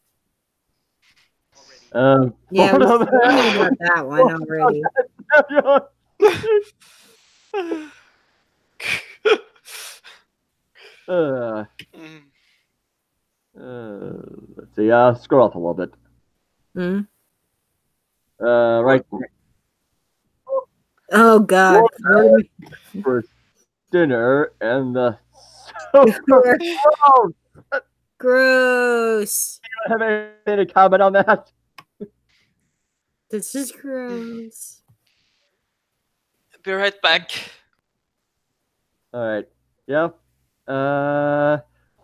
Florida we about that one already. Let's see. Scroll up a little bit. Hmm? Right. Oh God. for dinner, and the super gross. Gross. You don't have anything to comment on that? This is gross. Be right back. All right. Yep.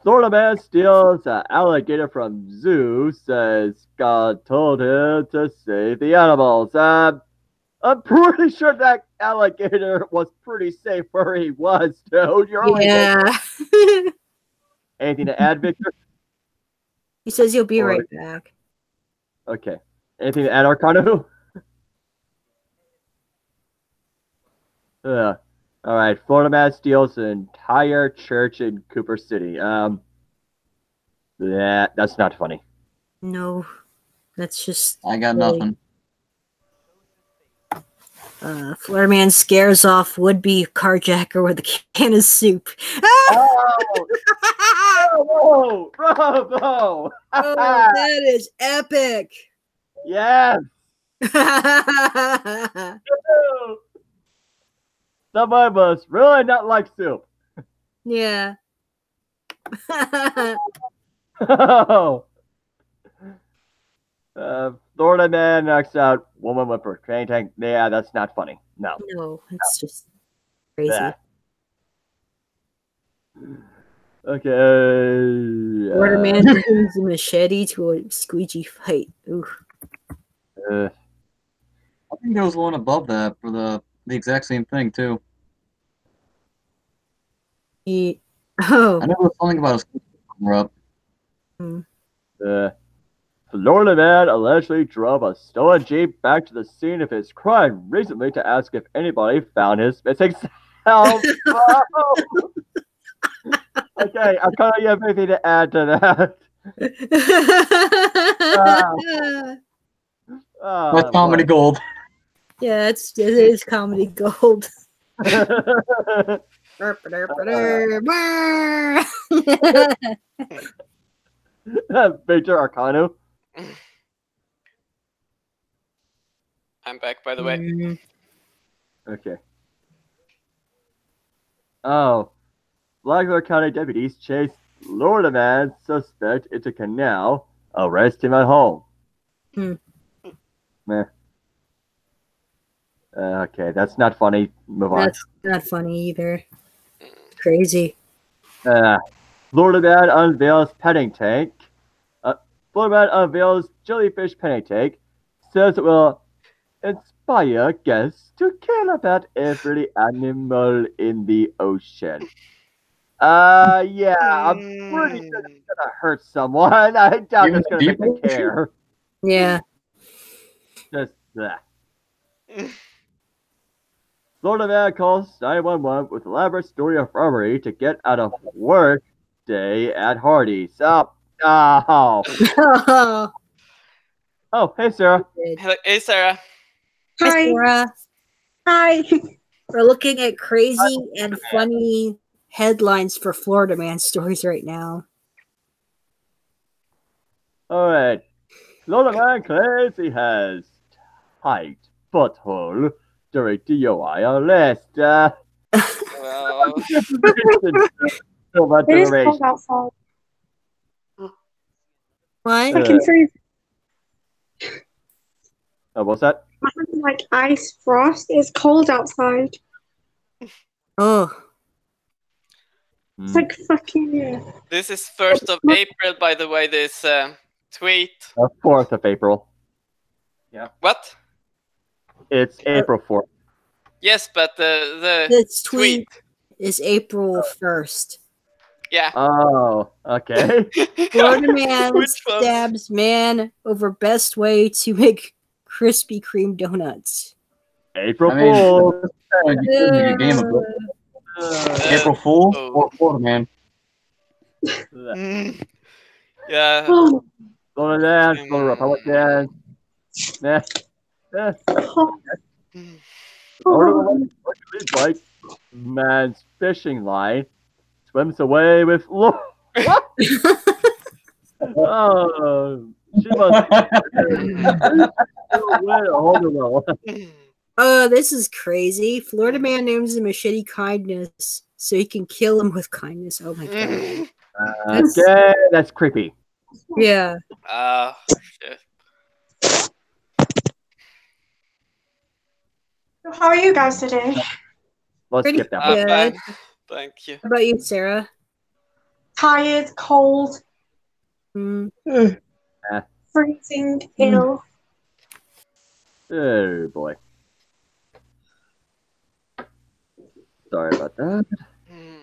Florida man steals an alligator from zoo. Says God told him to save the animals. I'm pretty sure that alligator was pretty safe where he was, dude. You're only Yeah. anything to add, Victor? He says he'll be Or- right back. Okay. Anything to add, Arcano? All right. Florida man steals an entire church in Cooper City. That's not funny. No. That's just I got silly. nothing. Florida man scares off would-be carjacker with a can of soup. Oh! Bravo! Bravo! Oh, that is epic. Yes! Some of us really not like soup. Yeah. Florida man knocks out woman with her train tank. Yeah, that's not funny. No. No, it's just crazy. Yeah. Okay. Florida man brings a machete to a squeegee fight. Ooh. Uh, I think there was one above that for the exact same thing too. Oh. I know there was something about a cover up. Florida man allegedly drove a stolen Jeep back to the scene of his crime recently to ask if anybody found his missing self. Okay, I'm kind of have anything to add to that. That's comedy gold. Yeah, it is comedy gold. Victor Arcano. I'm back, by the way. Okay. Oh. Flagler County deputies chase Florida man suspect into canal, arrest him at home. Meh. Okay, that's not funny. Move on. That's not funny either. Crazy. Florida man unveils petting tank. Florida man unveils jellyfish petting tank. Says it will inspire guests to care about every animal in the ocean. Yeah, I'm pretty sure it's gonna hurt someone. I doubt Even it's gonna make them deeper? care. Yeah. Just that. Florida man calls 911 with elaborate story of robbery to get out of work day at Hardee's. Oh. Oh, hey, Sarah. Hey, Sarah. Hi, Sarah. Hi. We're looking at crazy and funny headlines for Florida man stories right now. All right. Florida man claims he has tight butthole during DUI arrest. Well, It is cold outside. What? I can freeze. What's that? Like ice frost. It's cold outside. Oh. It's like fucking yeah. this is 1st of April, by the way, this tweet. 4th of April. What? It's April 4th. Yes, but the This tweet is April 1st. Yeah. Oh, okay. Florida man Which one? stabs man over best way to make Krispy Kreme donuts. April I mean, Fool's. You couldn't make a game of it. April Fool or Florida man. Yeah. Oh, Florida man, Florida Republican. Nah. Florida like man's fishing line swims away with what? Oh, she must. Oh, this is crazy. Florida man names him Machete Kindness so he can kill him with kindness. Oh my god. Okay, that's creepy. Yeah. Oh, shit. So how are you guys today? Let's Pretty skip that Ah, one. good. fine. Thank you. How about you, Sarah? Tired, cold, Mm. freezing, ill. Oh boy. Sorry about that. Hmm.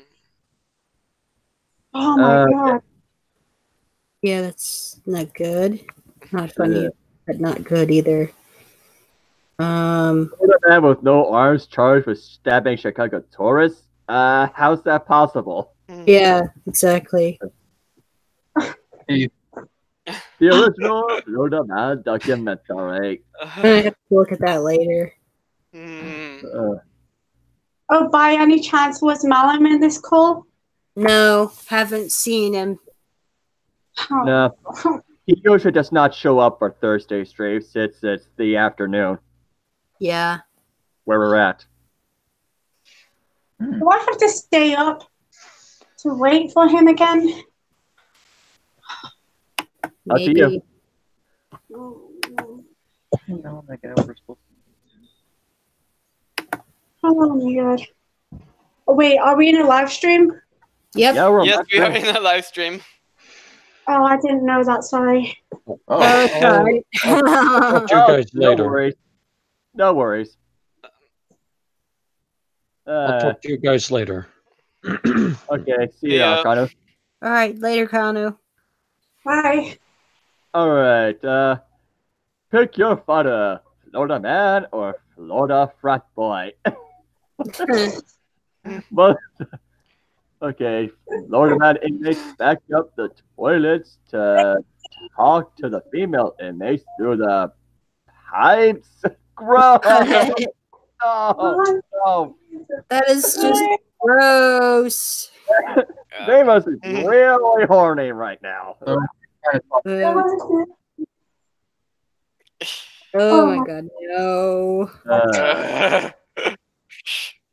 Oh my god. Yeah, that's not good. Not funny, but not good either. Florida man with no arms charged with stabbing Chicago tourists? How's that possible? Yeah, exactly. The original Florida man documentary. I'm gonna have to look at that later. Hmm. Oh, by any chance was Malum in this call? No, haven't seen him. Oh. No, he usually does not show up for Thursday streams since it's the afternoon Yeah. where we're at. Do I have to stay up to wait for him again? Up to you. Maybe. No, that guy over supposed Oh my god. Oh, wait, are we in a live stream? Yep. Yeah, we're Yes, on we are stream. in a live stream. Oh, I didn't know that, sorry. Oh, sorry. Talk to you guys No later. worries. No worries. I'll talk to you guys later. Okay, see you, Yeah. Arcano. All right, later, Kanu. Bye. Alright, pick your fighter, Florida man or Florida frat boy. But, okay, Florida man inmates back up the toilets to talk to the female inmates through the pipes. Gross! No. That is just gross. They must be really horny right now. Oh my god, no.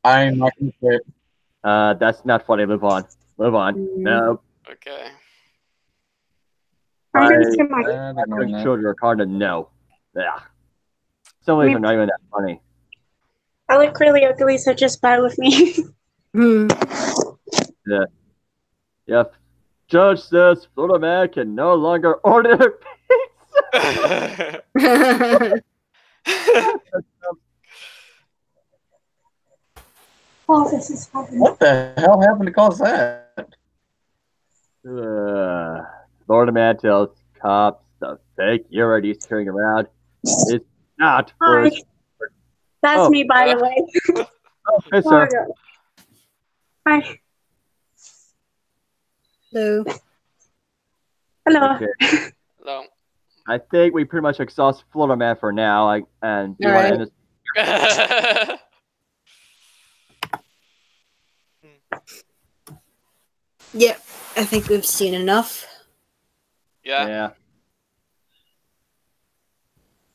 I'm not gonna say it. That's not funny. Move on. Move on. No. Okay. I'm I gonna skip my. think children are hard to know. Yeah. Some of these are not even that funny. I look really ugly, so just bear with me. Yeah. Yep. Judge says Florida man can no longer order pizza. Oh, this is happening. What the hell happened to cause that? Florida man tells cops the fake urine he's carrying around is not for Hi. his. That's me, by the way. Oh, hey, sir. Hi. Hello. Hello. Okay. Hello. I think we pretty much exhaust Florida man for now. And do you want to end this? Yeah, I think we've seen enough. Yeah.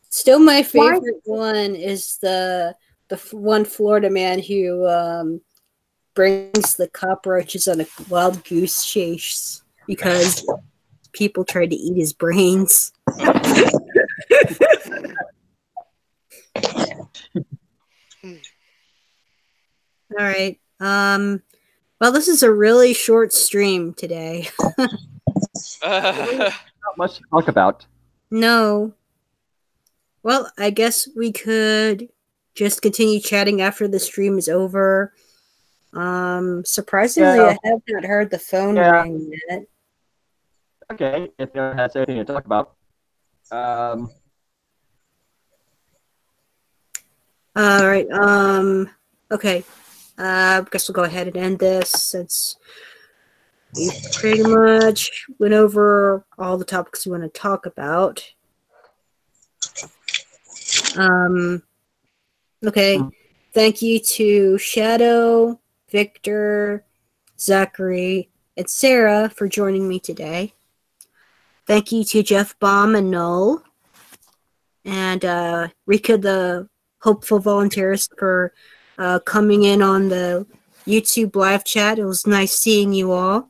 Still, my favorite one is the one Florida man who brings the cockroaches on a wild goose chase because people tried to eat his brains. All right. Well, this is a really short stream today. Not much to talk about. No. Well, I guess we could just continue chatting after the stream is over. Surprisingly, Yeah. I have not heard the phone Yeah. ring yet. Okay, if no one has anything to talk about. All right. Okay. I guess we'll go ahead and end this since we pretty much went over all the topics we want to talk about. Okay. Thank you to Shadow, Victor, Zachary, and Sarah for joining me today. Thank you to Jeff Baum and Null. And Rika the hopeful volunteers for coming in on the YouTube live chat. It was nice seeing you all.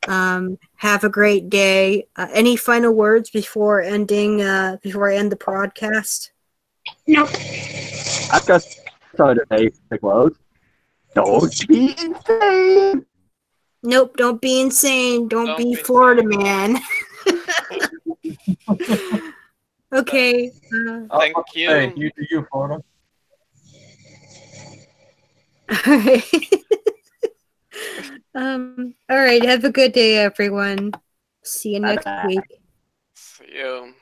Have a great day. Any final words before ending? Before I end the broadcast? Nope. I've got something to say to close. Don't be insane. Nope. Don't be insane. Don't be be Florida insane. man. Okay. Thank you. Hey, you do you, Florida. All right. All right. Have a good day, everyone. See you next Bye-bye. week. See you.